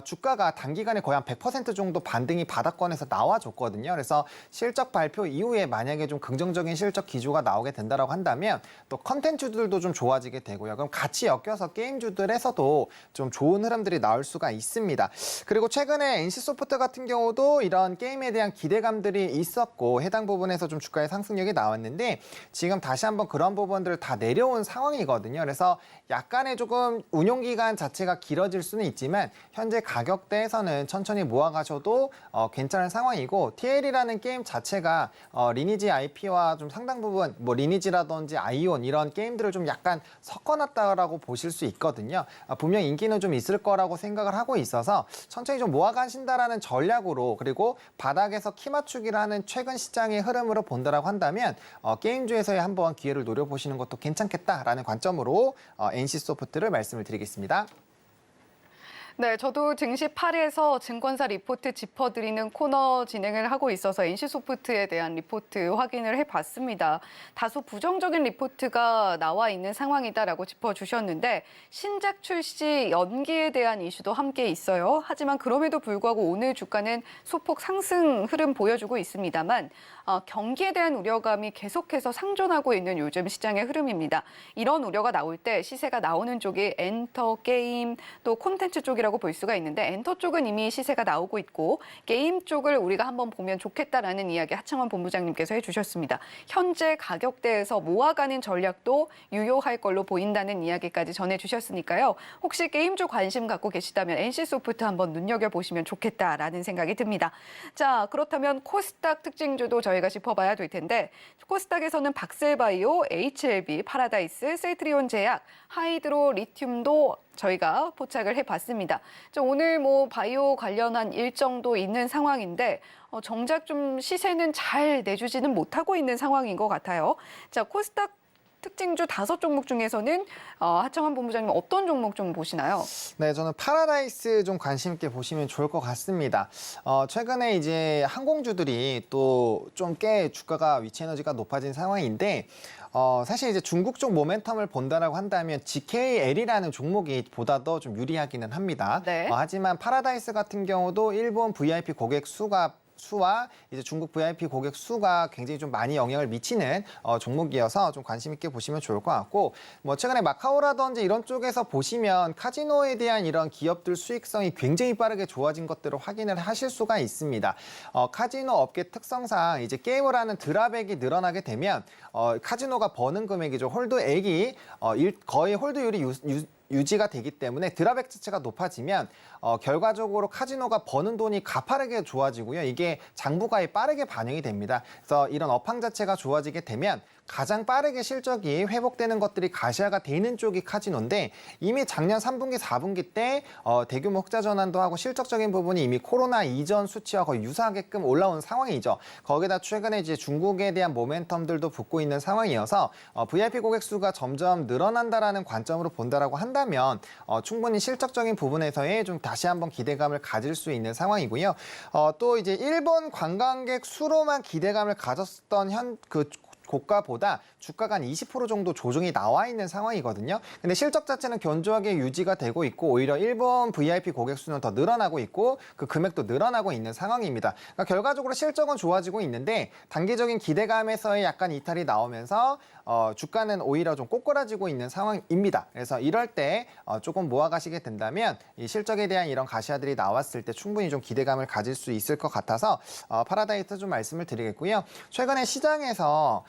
주가가 단기간에 거의 한 100% 정도 반등이 바닥권에서 나와줬거든요. 그래서 실적 발표 이후에 만약에 좀 긍정적인 실적 기조가 나오게 된다라고 한다면 또 컨텐츠들도 좀 좋아지게 되고요. 그럼 같이 엮여서 게임주들에서도 좀 좋은 흐름들이 나올 수가 있습니다. 그리고 최근에 NC소프트 같은 경우도 이런 게임에 대한 기대감들이 있었고 해당 부분에서 좀 주가의 상승력이 나왔는데 지금 다시 한번 그런 부분들을 다 내려온 상황이거든요. 그래서 약간의 조금 운용기간 자체가 길어질 수는 있지만 현재 가격대에서는 천천히 모아가셔도 괜찮은 상황이고 TL이라는 게임 자체가 리니지 IP와 좀 상당 부분 뭐 리니지라든지 아이온 이런 게임들을 좀 약간 섞어놨다라고 보실 수 있거든요. 분명 인기는 좀 있을 거라고 생각을 하고 있어서 천천히 좀 모아가신다라는 전략으로 그리고 바닥에서 키 맞추기를 하는 최근 시장의 흐름으로 본다라고 한다면 게임주에서의 한번 기회를 노려보시는 것도 괜찮겠다라는 관점으로 NC소프트를 말씀을 드리겠습니다.
네, 저도 증시 8에서 증권사 리포트 짚어드리는 코너 진행을 하고 있어서 NC소프트에 대한 리포트 확인을 해봤습니다. 다소 부정적인 리포트가 나와 있는 상황이다라고 짚어주셨는데 신작 출시 연기에 대한 이슈도 함께 있어요. 하지만 그럼에도 불구하고 오늘 주가는 소폭 상승 흐름 보여주고 있습니다만 경기에 대한 우려감이 계속해서 상존하고 있는 요즘 시장의 흐름입니다. 이런 우려가 나올 때 시세가 나오는 쪽이 엔터, 게임, 또 콘텐츠 쪽이라고 볼 수가 있는데 엔터 쪽은 이미 시세가 나오고 있고 게임 쪽을 우리가 한번 보면 좋겠다라는 이야기 하창원 본부장님께서 해주셨습니다. 현재 가격대에서 모아가는 전략도 유효할 걸로 보인다는 이야기까지 전해주셨으니까요. 혹시 게임 쪽 관심 갖고 계시다면 NC소프트 한번 눈여겨보시면 좋겠다라는 생각이 듭니다. 자, 그렇다면 코스닥 특징주도 저희가 짚어봐야 될 텐데 코스닥에서는 박셀바이오, HLB, 파라다이스, 셀트리온 제약, 하이드로 리튬도 저희가 포착을 해봤습니다. 오늘 뭐 바이오 관련한 일정도 있는 상황인데 정작 좀 시세는 잘 내주지는 못하고 있는 상황인 것 같아요. 자, 코스닥 특징주 5종목 중에서는 하청환 본부장님 어떤 종목 좀 보시나요?
네, 저는 파라다이스 좀 관심 있게 보시면 좋을 것 같습니다. 최근에 이제 항공주들이 또 좀 꽤 주가가 위치 에너지가 높아진 상황인데 사실 이제 중국 쪽 모멘텀을 본다라고 한다면 GKL이라는 종목이 보다 더 좀 유리하기는 합니다.
네.
하지만 파라다이스 같은 경우도 일본 VIP 고객 수와 이제 중국 VIP 고객 수가 굉장히 좀 많이 영향을 미치는 종목이어서 좀 관심 있게 보시면 좋을 것 같고, 뭐 최근에 마카오라든지 이런 쪽에서 보시면 카지노에 대한 이런 기업들 수익성이 굉장히 빠르게 좋아진 것들을 확인을 하실 수가 있습니다. 카지노 업계 특성상 이제 게임을 하는 드랍액이 늘어나게 되면 카지노가 버는 금액이죠. 홀드액이 거의 홀드율이 유지가 되기 때문에 드랍액 자체가 높아지면 결과적으로 카지노가 버는 돈이 가파르게 좋아지고요. 이게 장부가에 빠르게 반영이 됩니다. 그래서 이런 업황 자체가 좋아지게 되면 가장 빠르게 실적이 회복되는 것들이 가시화가 되는 쪽이 카지노인데, 이미 작년 3분기, 4분기 때 대규모 흑자 전환도 하고 실적적인 부분이 이미 코로나 이전 수치와 거의 유사하게끔 올라온 상황이죠. 거기다 최근에 이제 중국에 대한 모멘텀들도 붙고 있는 상황이어서 VIP 고객 수가 점점 늘어난다라는 관점으로 본다라고 한다면 충분히 실적적인 부분에서의 좀 다시 한번 기대감을 가질 수 있는 상황이고요. 또 이제 일본 관광객 수로만 기대감을 가졌던 고가보다 주가가 한 20% 정도 조정이 나와 있는 상황이거든요. 근데 실적 자체는 견조하게 유지가 되고 있고, 오히려 일본 VIP 고객 수는 더 늘어나고 있고 그 금액도 늘어나고 있는 상황입니다. 그러니까 결과적으로 실적은 좋아지고 있는데 단기적인 기대감에서의 약간 이탈이 나오면서 주가는 오히려 좀 꼬꾸라지고 있는 상황입니다. 그래서 이럴 때 조금 모아가시게 된다면 이 실적에 대한 이런 가시화들이 나왔을 때 충분히 좀 기대감을 가질 수 있을 것 같아서 파라다이스 좀 말씀을 드리겠고요. 최근에 시장에서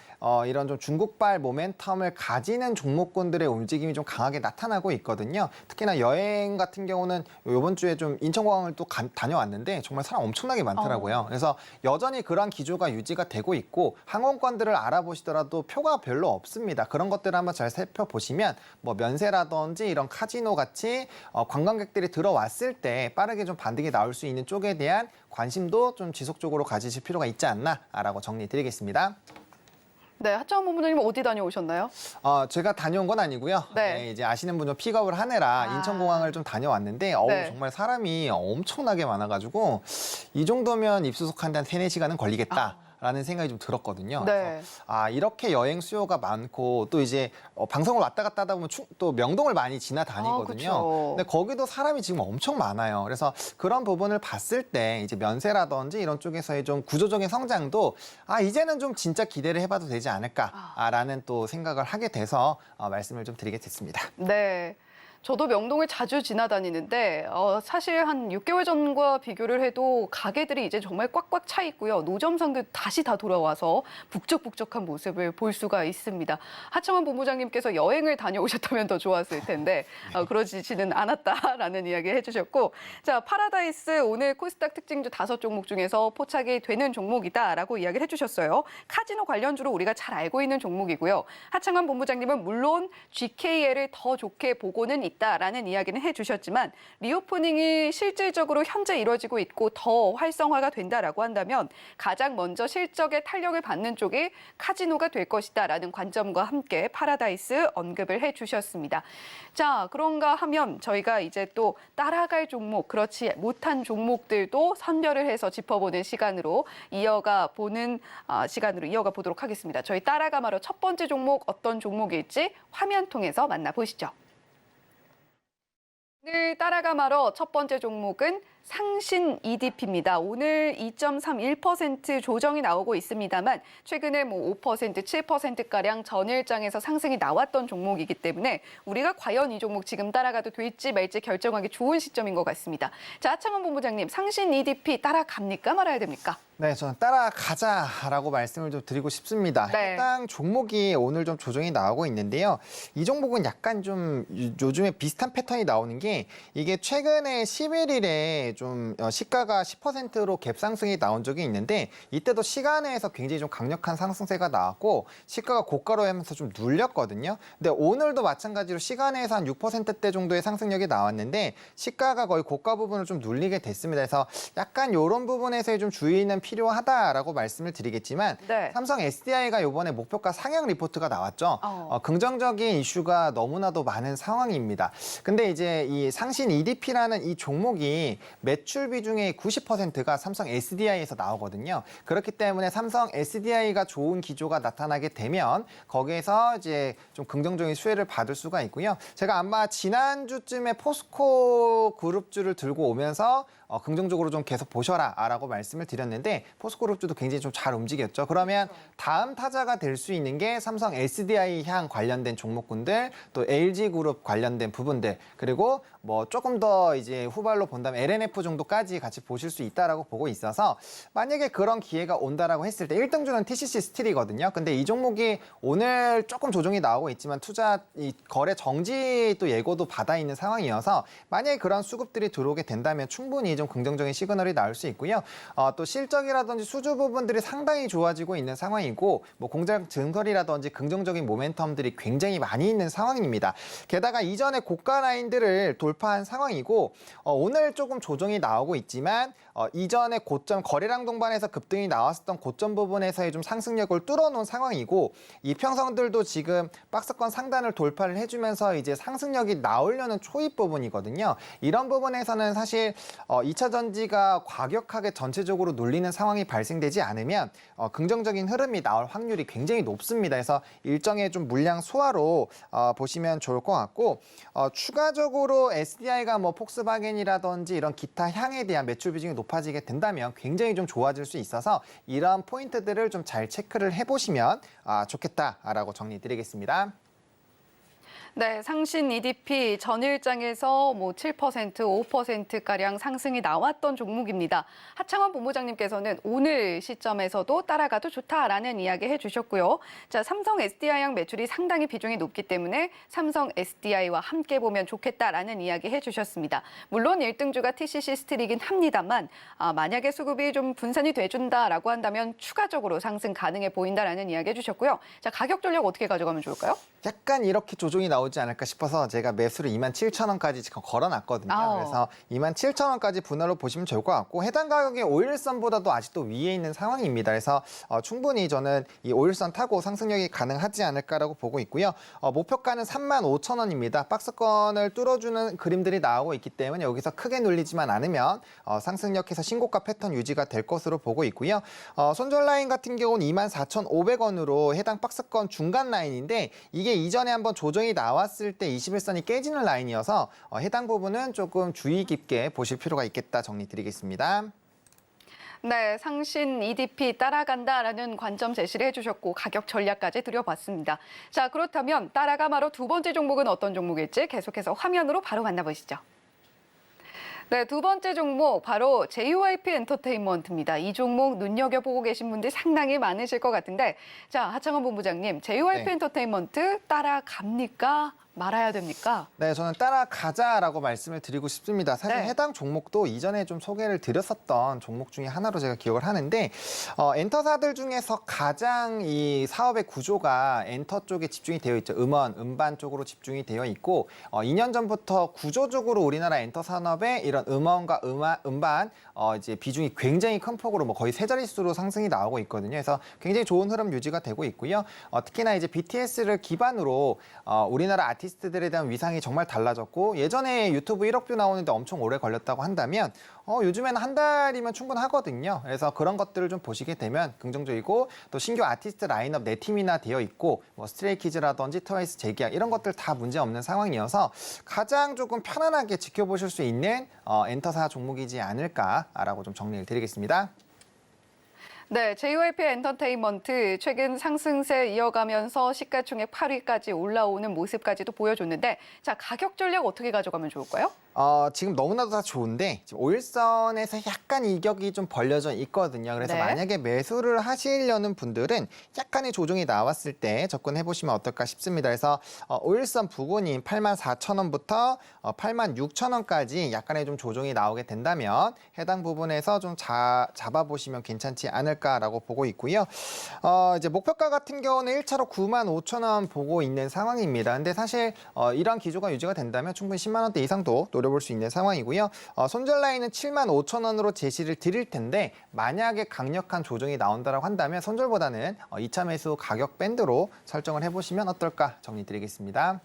이런 좀 중국발 모멘텀을 가지는 종목군들의 움직임이 좀 강하게 나타나고 있거든요. 특히나 여행 같은 경우는 이번 주에 좀 인천공항을 또 다녀왔는데 정말 사람 엄청나게 많더라고요. 그래서 여전히 그런 기조가 유지가 되고 있고, 항공권들을 알아보시더라도 표가 별로 없습니다. 그런 것들을 한번 잘 살펴보시면 뭐 면세라든지 이런 카지노 같이 관광객들이 들어왔을 때 빠르게 좀 반등이 나올 수 있는 쪽에 대한 관심도 좀 지속적으로 가지실 필요가 있지 않나라고 정리드리겠습니다.
네, 하청환 본부장님 어디 다녀오셨나요?
제가 다녀온 건 아니고요.
네.
이제 아시는 분 좀 픽업을 하느라 인천공항을 좀 다녀왔는데
네.
정말 사람이 엄청나게 많아가지고 이 정도면 입수속하는데 한 3-4시간은 걸리겠다. 라는 생각이 좀 들었거든요.
네.
그래서 이렇게 여행 수요가 많고 또 이제 방송을 왔다 갔다 하다 보면 또 명동을 많이 지나다니거든요.
그쵸.
근데 거기도 사람이 지금 엄청 많아요. 그래서 그런 부분을 봤을 때 이제 면세라든지 이런 쪽에서의 좀 구조적인 성장도 이제는 좀 진짜 기대를 해봐도 되지 않을까라는 또 생각을 하게 돼서 말씀을 좀 드리게 됐습니다.
네. 저도 명동을 자주 지나다니는데 사실 한 6개월 전과 비교를 해도 가게들이 이제 정말 꽉꽉 차 있고요. 노점상도 다시 다 돌아와서 북적북적한 모습을 볼 수가 있습니다. 하청환 본부장님께서 여행을 다녀오셨다면 더 좋았을 텐데 그러지는 않았다라는 이야기 해주셨고, 자, 파라다이스 오늘 코스닥 특징주 5종목 중에서 포착이 되는 종목이다라고 이야기를 해주셨어요. 카지노 관련주로 우리가 잘 알고 있는 종목이고요. 하청환 본부장님은 물론 GKL을 더 좋게 보고는 있다라는 이야기는 해주셨지만, 리오프닝이 실질적으로 현재 이루어지고 있고 더 활성화가 된다라고 한다면 가장 먼저 실적에 탄력을 받는 쪽이 카지노가 될 것이다라는 관점과 함께 파라다이스 언급을 해주셨습니다. 자, 그런가 하면 저희가 이제 또 따라갈 종목, 그렇지 못한 종목들도 선별을 해서 짚어보는 시간으로 이어가 보도록 하겠습니다. 저희 따라가 말어 첫 번째 종목 어떤 종목일지 화면 통해서 만나보시죠. 오늘 따라가 말어 첫 번째 종목은 상신 EDP입니다. 오늘 2.31% 조정이 나오고 있습니다만 최근에 5%, 7%가량 전일장에서 상승이 나왔던 종목이기 때문에 우리가 과연 이 종목 지금 따라가도 될지 말지 결정하기 좋은 시점인 것 같습니다. 자, 하청환 본부장님, 상신 EDP 따라갑니까 말아야 됩니까?
네, 저는 따라가자라고 말씀을 좀 드리고 싶습니다.
네.
해당 종목이 오늘 좀 조정이 나오고 있는데요. 이 종목은 약간 좀 요즘에 비슷한 패턴이 나오는 게, 이게 최근에 11일에 좀 시가가 10%로 갭 상승이 나온 적이 있는데, 이때도 시간에서 굉장히 좀 강력한 상승세가 나왔고 시가가 고가로 하면서 좀 눌렸거든요. 근데 오늘도 마찬가지로 시간에서 한 6%대 정도의 상승력이 나왔는데 시가가 거의 고가 부분을 좀 눌리게 됐습니다. 그래서 약간 이런 부분에서의 좀 주의 있는 필요하다라고 말씀을 드리겠지만
네.
삼성 SDI가 이번에 목표가 상향 리포트가 나왔죠. 긍정적인 이슈가 너무나도 많은 상황입니다. 근데 이제 이 상신 EDP라는 이 종목이 매출 비중의 90%가 삼성 SDI에서 나오거든요. 그렇기 때문에 삼성 SDI가 좋은 기조가 나타나게 되면 거기에서 이제 좀 긍정적인 수혜를 받을 수가 있고요. 제가 아마 지난주쯤에 포스코 그룹주를 들고 오면서 긍정적으로 좀 계속 보셔라라고 말씀을 드렸는데 포스코그룹주도 굉장히 좀 잘 움직였죠. 그러면 다음 타자가 될 수 있는 게 삼성 SDI 향 관련된 종목군들, 또 LG그룹 관련된 부분들, 그리고 뭐 조금 더 이제 후발로 본다면 LNF 정도까지 같이 보실 수 있다라고 보고 있어서 만약에 그런 기회가 온다라고 했을 때 1등주는 TCC 스틸이거든요. 근데 이 종목이 오늘 조금 조정이 나오고 있지만 이 거래 정지 또 예고도 받아 있는 상황이어서 만약에 그런 수급들이 들어오게 된다면 충분히 좀 긍정적인 시그널이 나올 수 있고요. 또 실적이라든지 수주 부분들이 상당히 좋아지고 있는 상황이고 뭐 공장 증설이라든지 긍정적인 모멘텀들이 굉장히 많이 있는 상황입니다. 게다가 이전에 고가 라인들을 돌파한 상황이고 오늘 조금 조정이 나오고 있지만 이전에 고점 거래량 동반에서 급등이 나왔었던 고점 부분에서의 좀 상승력을 뚫어놓은 상황이고 이평선들도 지금 박스권 상단을 돌파를 해주면서 이제 상승력이 나오려는 초입 부분이거든요. 이런 부분에서는 사실 2차 전지가 과격하게 전체적으로 눌리는 상황이 발생되지 않으면 긍정적인 흐름이 나올 확률이 굉장히 높습니다. 그래서 일정의 좀 물량 소화로 보시면 좋을 것 같고 추가적으로 SDI가 뭐 폭스바겐이라든지 이런 기타 향에 대한 매출 비중이 높아지게 된다면 굉장히 좀 좋아질 수 있어서 이런 포인트들을 좀 잘 체크를 해보시면 좋겠다라고 정리드리겠습니다.
네, 상신 EDP 전일장에서 뭐 7%, 5%가량 상승이 나왔던 종목입니다. 하창원 본부장님께서는 오늘 시점에서도 따라가도 좋다라는 이야기 해주셨고요. 자, 삼성 SDI향 매출이 상당히 비중이 높기 때문에 삼성 SDI와 함께 보면 좋겠다라는 이야기 해주셨습니다. 물론 1등주가 TCC 스틸이긴 합니다만 만약에 수급이 좀 분산이 돼준다라고 한다면 추가적으로 상승 가능해 보인다라는 이야기 해주셨고요. 자, 가격 전략 어떻게 가져가면 좋을까요?
약간 이렇게 조정이 나오지 않을까 싶어서 제가 매수를 27,000원까지 지금 걸어놨거든요. 그래서 27,000원까지 분할로 보시면 좋을 것 같고 해당 가격이 5일선보다도 아직도 위에 있는 상황입니다. 그래서 충분히 저는 이 5일선 타고 상승력이 가능하지 않을까라고 보고 있고요. 목표가는 35,000원입니다. 박스권을 뚫어주는 그림들이 나오고 있기 때문에 여기서 크게 눌리지만 않으면 상승력에서 신고가 패턴 유지가 될 것으로 보고 있고요. 손절 라인 같은 경우는 24,500원으로 해당 박스권 중간 라인인데 이게 이전에 한번 조정이 나왔을 때 21선이 깨지는 라인이어서 해당 부분은 조금 주의 깊게 보실 필요가 있겠다 정리드리겠습니다.
네, 상신 EDP 따라간다라는 관점 제시를 해주셨고 가격 전략까지 드려봤습니다. 자, 그렇다면 따라가마로 두 번째 종목은 어떤 종목일지 계속해서 화면으로 바로 만나보시죠. 네, 두 번째 종목 바로 JYP 엔터테인먼트입니다. 이 종목 눈여겨보고 계신 분들이 상당히 많으실 것 같은데 자, 하창원 본부장님, JYP 엔터테인먼트 따라갑니까? 말아야 됩니까?
네, 저는 따라가자라고 말씀을 드리고 싶습니다. 사실 해당 종목도 이전에 좀 소개를 드렸었던 종목 중에 하나로 제가 기억을 하는데 엔터사들 중에서 가장 이 사업의 구조가 엔터 쪽에 집중이 되어 있죠. 음원, 음반 쪽으로 집중이 되어 있고 2년 전부터 구조적으로 우리나라 엔터 산업에 이런 음원과 음반 이제 비중이 굉장히 큰 폭으로 뭐 거의 세 자릿수로 상승이 나오고 있거든요. 그래서 굉장히 좋은 흐름 유지가 되고 있고요. 특히나 이제 BTS를 기반으로 우리나라 아티스트들에 대한 위상이 정말 달라졌고 예전에 유튜브 1억 뷰 나오는데 엄청 오래 걸렸다고 한다면 요즘에는 한 달이면 충분하거든요. 그래서 그런 것들을 좀 보시게 되면 긍정적이고 또 신규 아티스트 라인업 4팀이나 되어 있고 뭐 스트레이키즈라든지 트와이스 재계약 이런 것들 다 문제 없는 상황이어서 가장 조금 편안하게 지켜보실 수 있는 엔터사 종목이지 않을까라고 좀 정리를 드리겠습니다.
네, JYP 엔터테인먼트 최근 상승세 이어가면서 시가총액 8위까지 올라오는 모습까지도 보여줬는데 자, 가격 전략 어떻게 가져가면 좋을까요?
지금 너무나도 다 좋은데 지금 5일선에서 약간 이격이 좀 벌려져 있거든요. 그래서 만약에 매수를 하시려는 분들은 약간의 조정이 나왔을 때 접근해 보시면 어떨까 싶습니다. 그래서 5일선 부근인 84,000원부터 86,000원까지 약간의 좀 조정이 나오게 된다면 해당 부분에서 좀 잡아보시면 괜찮지 않을까라고 보고 있고요. 이제 목표가 같은 경우는 1차로 95,000원 보고 있는 상황입니다. 근데 사실 이런 기조가 유지가 된다면 충분히 10만 원대 이상도 노릴 노려볼 수 있는 상황이고요. 손절 라인은 75,000원으로 제시를 드릴 텐데 만약에 강력한 조정이 나온다고 한다면 손절보다는 2차 매수 가격 밴드로 설정을 해보시면 어떨까 정리드리겠습니다.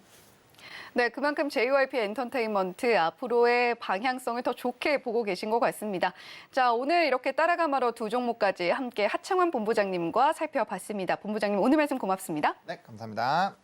네, 그만큼 JYP 엔터테인먼트 앞으로의 방향성을 더 좋게 보고 계신 것 같습니다. 자, 오늘 이렇게 따라가마로 두 종목까지 함께 하창원 본부장님과 살펴봤습니다. 본부장님 오늘 말씀 고맙습니다.
네, 감사합니다.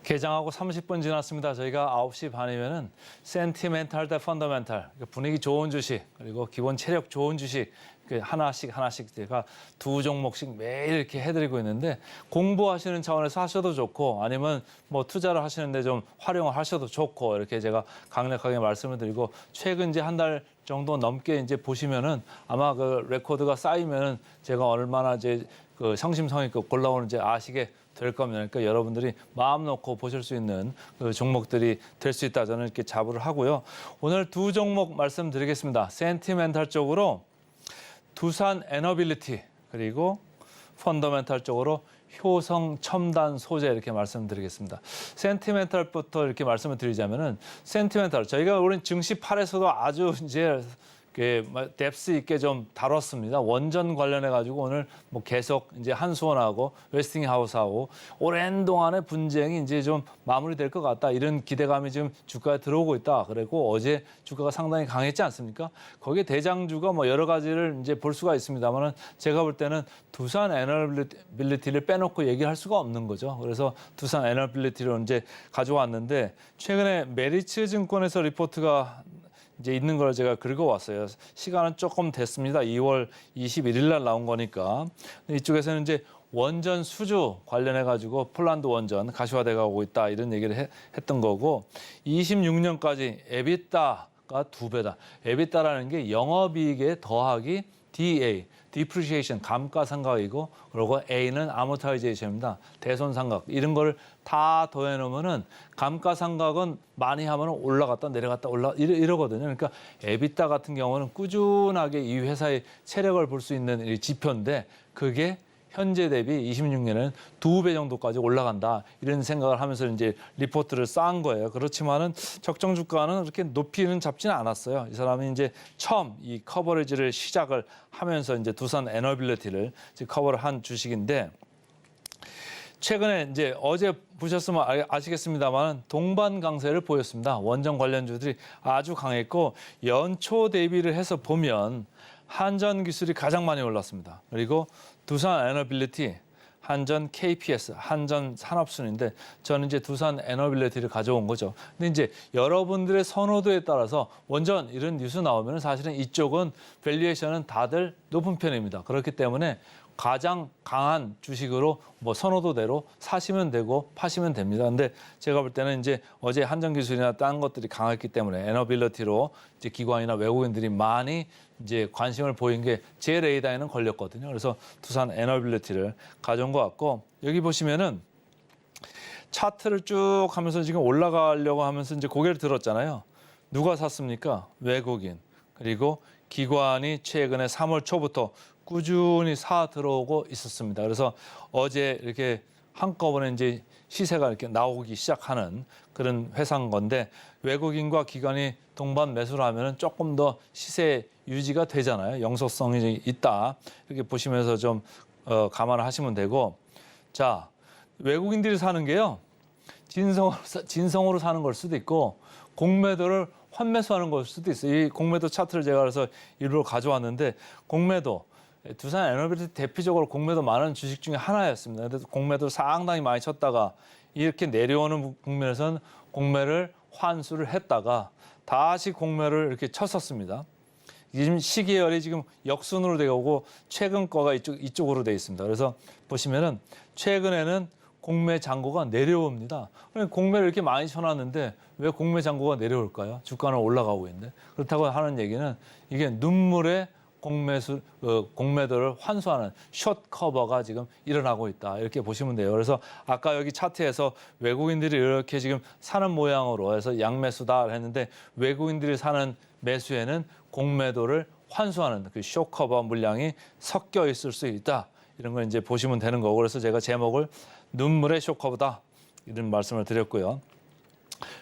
개장하고 30분 지났습니다. 저희가 9시 반이면은 센티멘탈 대 펀더멘탈, 분위기 좋은 주식, 그리고 기본 체력 좋은 주식 하나씩 제가 두 종목씩 매일 이렇게 해드리고 있는데 공부하시는 차원에서 하셔도 좋고 아니면 뭐 투자를 하시는데 좀 활용을 하셔도 좋고 이렇게 제가 강력하게 말씀을 드리고 최근 이제 한 달 정도 넘게 이제 보시면은 아마 그 레코드가 쌓이면은 제가 얼마나 이제 그 성심성의껏 골라오는지 아시게 될 겁니다. 그러니까 여러분들이 마음 놓고 보실 수 있는 그 종목들이 될 수 있다 저는 이렇게 자부를 하고요. 오늘 두 종목 말씀드리겠습니다. 센티멘탈 쪽으로 두산 에너빌리티 그리고 펀더멘탈 쪽으로 효성 첨단 소재 이렇게 말씀드리겠습니다. 센티멘탈부터 이렇게 말씀을 드리자면은 센티멘탈 저희가 우리 증시 8에서도 아주 이제 뎁스 있게 좀 다뤘습니다. 원전 관련해 가지고 오늘 뭐 계속 이제 한수원하고 웨스팅하우스하고 오랜 동안의 분쟁이 이제 좀 마무리될 것 같다 이런 기대감이 지금 주가에 들어오고 있다. 그리고 어제 주가가 상당히 강했지 않습니까? 거기에 대장주가 뭐 여러 가지를 이제 볼 수가 있습니다만은 제가 볼 때는 두산 에너빌리티를 빼놓고 얘기할 수가 없는 거죠. 그래서 두산 에너빌리티를 이제 가져왔는데 최근에 메리츠 증권에서 리포트가 이제 있는 걸 제가 긁어왔어요. 시간은 조금 됐습니다. 2월 21일 날 나온 거니까. 이쪽에서는 이제 원전 수주 관련해가지고 폴란드 원전 가시화돼 가고 있다 이런 얘기를 했던 거고 26년까지 에비타가 2배다. 에비타라는 게 영업이익에 더하기 DA, depreciation, 감가상각이고 그리고 A는 amortization입니다. 대손상각 이런 걸 다 더해놓으면은 감가상각은 많이 하면 올라갔다 내려갔다 이러거든요. 그러니까 에비타 같은 경우는 꾸준하게 이 회사의 체력을 볼 수 있는 지표인데 그게 현재 대비 26년에는 2배 정도까지 올라간다 이런 생각을 하면서 이제 리포트를 쌓은 거예요. 그렇지만은 적정 주가는 그렇게 높이는 잡지는 않았어요. 이 사람이 이제 처음 이 커버리지를 시작을 하면서 이제 두산 에너빌리티를 커버를 한 주식인데 최근에 이제 어제 보셨으면 아시겠습니다만 동반 강세를 보였습니다. 원전 관련주들이 아주 강했고 연초 대비를 해서 보면 한전 기술이 가장 많이 올랐습니다. 그리고 두산 에너빌리티, 한전 KPS, 한전 산업순인데 저는 이제 두산 에너빌리티를 가져온 거죠. 근데 이제 여러분들의 선호도에 따라서 원전 이런 뉴스 나오면 사실은 이쪽은 밸류에이션은 다들 높은 편입니다. 그렇기 때문에 가장 강한 주식으로 뭐 선호도대로 사시면 되고 파시면 됩니다. 근데 제가 볼 때는 이제 어제 한전기술이나 딴 것들이 강했기 때문에 에너빌리티로 이제 기관이나 외국인들이 많이 이제 관심을 보인 게 제 레이더에는 걸렸거든요. 그래서 두산 에너빌리티를 가져온 것 같고 여기 보시면은 차트를 쭉 하면서 지금 올라가려고 하면서 이제 고개를 들었잖아요. 누가 샀습니까? 외국인. 그리고 기관이 최근에 3월 초부터 꾸준히 사 들어오고 있었습니다. 그래서 어제 이렇게 한꺼번에 이제 시세가 이렇게 나오기 시작하는 그런 회사인 건데 외국인과 기관이 동반 매수를 하면은 조금 더 시세 유지가 되잖아요. 영속성이 있다. 이렇게 보시면서 좀 감안을 하시면 되고 자 외국인들이 사는 게요. 진성으로 사는 걸 수도 있고 공매도를 환매수하는 걸 수도 있어요. 이 공매도 차트를 제가 그래서 일부러 가져왔는데 공매도 두산 에너빌리티 대표적으로 공매도 많은 주식 중에 하나였습니다. 그래서 공매도를 상당히 많이 쳤다가 이렇게 내려오는 국면에서는 공매를 환수를 했다가 다시 공매를 이렇게 쳤었습니다. 지금 시계열이 지금 역순으로 되고 최근 거가 이쪽으로 돼 있습니다. 그래서 보시면은 최근에는 공매 잔고가 내려옵니다. 공매를 이렇게 많이 쳐놨는데 왜 공매 잔고가 내려올까요? 주가는 올라가고 있는데. 그렇다고 하는 얘기는 이게 눈물의 공매도를 환수하는 숏 커버가 지금 일어나고 있다. 이렇게 보시면 돼요. 그래서 아까 여기 차트에서 외국인들이 이렇게 지금 사는 모양으로 해서 양매수다 했는데 외국인들이 사는 매수에는 공매도를 환수하는 그 숏 커버 물량이 섞여 있을 수 있다. 이런 걸 이제 보시면 되는 거고 그래서 제가 제목을 눈물의 숏 커버다 이런 말씀을 드렸고요.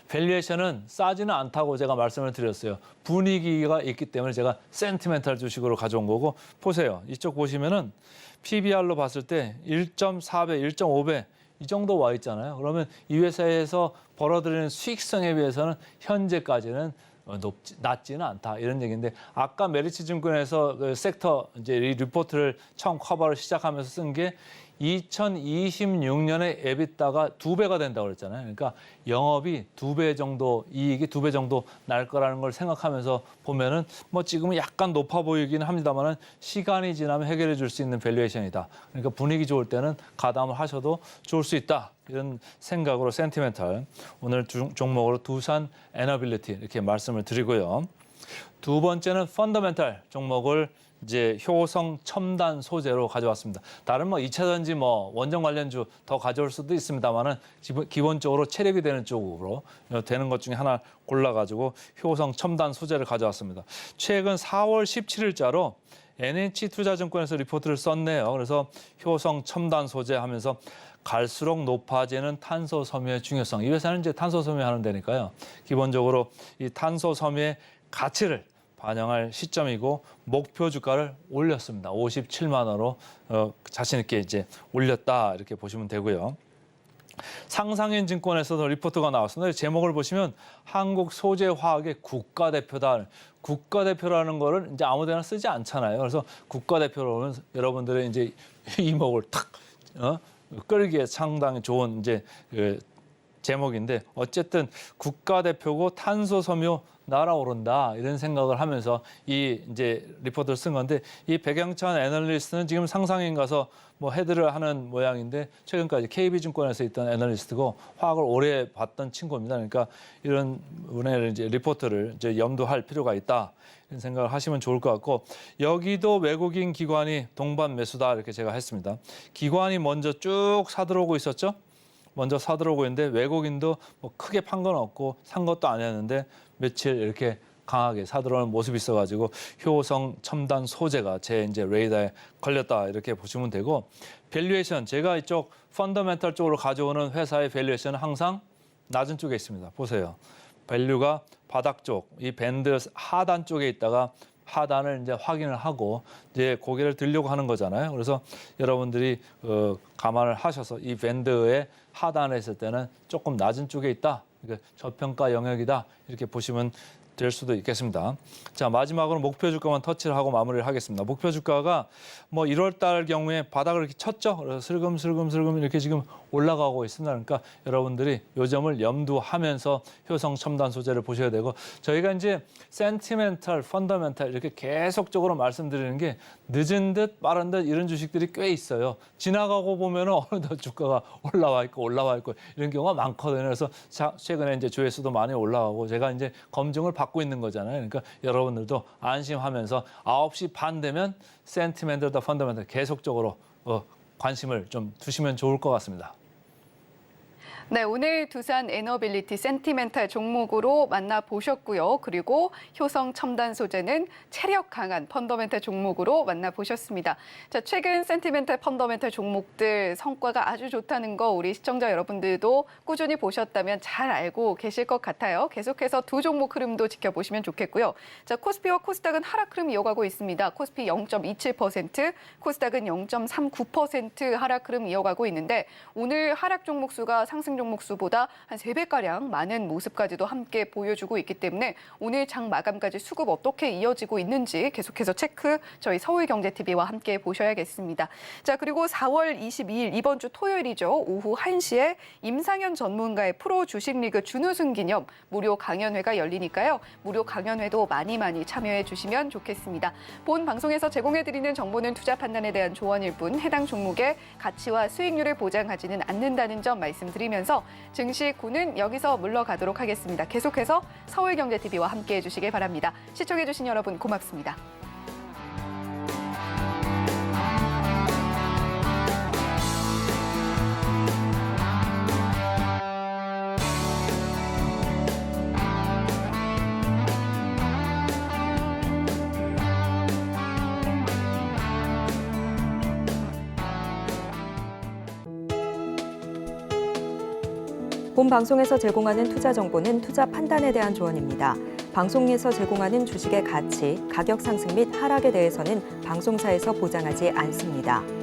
밸류에이션은 싸지는 않다고 제가 말씀을 드렸어요. 분위기가 있기 때문에 제가 센티멘탈 주식으로 가져온 거고 보세요. 이쪽 보시면은 PBR로 봤을 때 1.4배, 1.5배 이 정도 와 있잖아요. 그러면 이 회사에서 벌어들이는 수익성에 비해서는 현재까지는 낮지는 않다 이런 얘기인데 아까 메리츠 증권에서 그 섹터 이제 이 리포트를 처음 커버를 시작하면서 쓴 게 2026년에 에비타가 2배가 된다고 그랬잖아요. 그러니까 영업이 2배 정도 이익이 2배 정도 날 거라는 걸 생각하면서 보면은 뭐 지금은 약간 높아 보이기는 합니다만은 시간이 지나면 해결해 줄 수 있는 밸류에이션이다. 그러니까 분위기 좋을 때는 가담을 하셔도 좋을 수 있다. 이런 생각으로 센티멘탈 오늘 종목으로 두산 에너빌리티 이렇게 말씀을 드리고요. 두 번째는 펀더멘탈 종목을 이제 효성 첨단 소재로 가져왔습니다. 다른 뭐 2차전지 뭐 원전 관련주 더 가져올 수도 있습니다만은 기본적으로 체력이 되는 쪽으로 되는 것 중에 하나 골라가지고 효성 첨단 소재를 가져왔습니다. 최근 4월 17일자로 NH투자증권에서 리포트를 썼네요. 그래서 효성 첨단 소재 하면서 갈수록 높아지는 탄소 섬유의 중요성. 이 회사는 이제 탄소 섬유 하는 데니까요. 기본적으로 이 탄소 섬유의 가치를 반영할 시점이고 목표 주가를 올렸습니다. 57만 원으로 자신 있게 이제 올렸다 이렇게 보시면 되고요. 상상인 증권에서도 리포트가 나왔습니다. 제목을 보시면 한국 소재화학의 국가대표다. 국가대표라는 거를 이제 아무데나 쓰지 않잖아요. 그래서 국가대표로 오면 여러분들의 이제 이목을 탁 끌기에 상당히 좋은 이제 그 제목인데 어쨌든 국가대표고 탄소 섬유 날아오른다 이런 생각을 하면서 이 이제 리포트를 쓴 건데 이 백영찬 애널리스트는 지금 상상인 가서 뭐 헤드를 하는 모양인데 최근까지 KB증권에서 있던 애널리스트고 화학을 오래 봤던 친구입니다. 그러니까 이런 분의 이제 리포트를 이제 염두할 필요가 있다 이런 생각을 하시면 좋을 것 같고 여기도 외국인 기관이 동반 매수다 이렇게 제가 했습니다. 기관이 먼저 쭉 사들어오고 있었죠. 먼저 사들어오고 있는데 외국인도 뭐 크게 판 건 없고 산 것도 아니었는데 며칠 이렇게 강하게 사들어오는 모습이 있어가지고 효성 첨단 소재가 제 이제 레이더에 걸렸다 이렇게 보시면 되고 밸류에이션 제가 이쪽 펀더멘탈 쪽으로 가져오는 회사의 밸류에이션은 항상 낮은 쪽에 있습니다. 보세요. 밸류가 바닥 쪽, 이 밴드 하단 쪽에 있다가 하단을 이제 확인을 하고 이제 고개를 들려고 하는 거잖아요. 그래서 여러분들이 감안을 하셔서 이 밴드의 하단에 있을 때는 조금 낮은 쪽에 있다. 그러니까 저평가 영역이다. 이렇게 보시면 될 수도 있겠습니다. 자, 마지막으로 목표 주가만 터치를 하고 마무리를 하겠습니다. 목표 주가가 뭐 1월 달 경우에 바닥을 이렇게 쳤죠. 그래서 슬금슬금 이렇게 지금 올라가고 있습니다. 그러니까 여러분들이 요 점을 염두하면서 효성 첨단 소재를 보셔야 되고 저희가 이제 센티멘탈, 펀더멘탈 이렇게 계속적으로 말씀드리는 게 늦은 듯 빠른 듯 이런 주식들이 꽤 있어요. 지나가고 보면 어느덧 주가가 올라와 있고 이런 경우가 많거든요. 그래서 최근에 이제 조회수도 많이 올라가고 제가 이제 검증을 받고 있는 거잖아요. 그러니까 여러분들도 안심하면서 9시 반 되면 센티멘탈, 펀더멘탈 계속적으로 관심을 좀 두시면 좋을 것 같습니다.
네, 오늘 두산 에너빌리티 센티멘탈 종목으로 만나보셨고요. 그리고 효성 첨단 소재는 체력 강한 펀더멘탈 종목으로 만나보셨습니다. 자, 최근 센티멘탈 펀더멘탈 종목들 성과가 아주 좋다는 거 우리 시청자 여러분들도 꾸준히 보셨다면 잘 알고 계실 것 같아요. 계속해서 두 종목 흐름도 지켜보시면 좋겠고요. 자, 코스피와 코스닥은 하락 흐름 이어가고 있습니다. 코스피 0.27%, 코스닥은 0.39% 하락 흐름 이어가고 있는데 오늘 하락 종목 수가 상승 상승 종목 수보다 한 3배가량 많은 모습까지도 함께 보여주고 있기 때문에 오늘 장 마감까지 수급 어떻게 이어지고 있는지 계속해서 체크 저희 서울경제TV와 함께 보셔야겠습니다. 자, 그리고 4월 22일 이번 주 토요일이죠. 오후 1시에 임상현 전문가의 프로 주식리그 준우승 기념 무료 강연회가 열리니까요. 무료 강연회도 많이 참여해 주시면 좋겠습니다. 본 방송에서 제공해드리는 정보는 투자 판단에 대한 조언일 뿐 해당 종목의 가치와 수익률을 보장하지는 않는다는 점 말씀드리면서 증시 구는 여기서 물러가도록 하겠습니다. 계속해서 서울경제TV와 함께해 주시길 바랍니다. 시청해 주신 여러분 고맙습니다.
본 방송에서 제공하는 투자 정보는 투자 판단에 대한 조언입니다. 방송에서 제공하는 주식의 가치, 가격 상승 및 하락에 대해서는 방송사에서 보장하지 않습니다.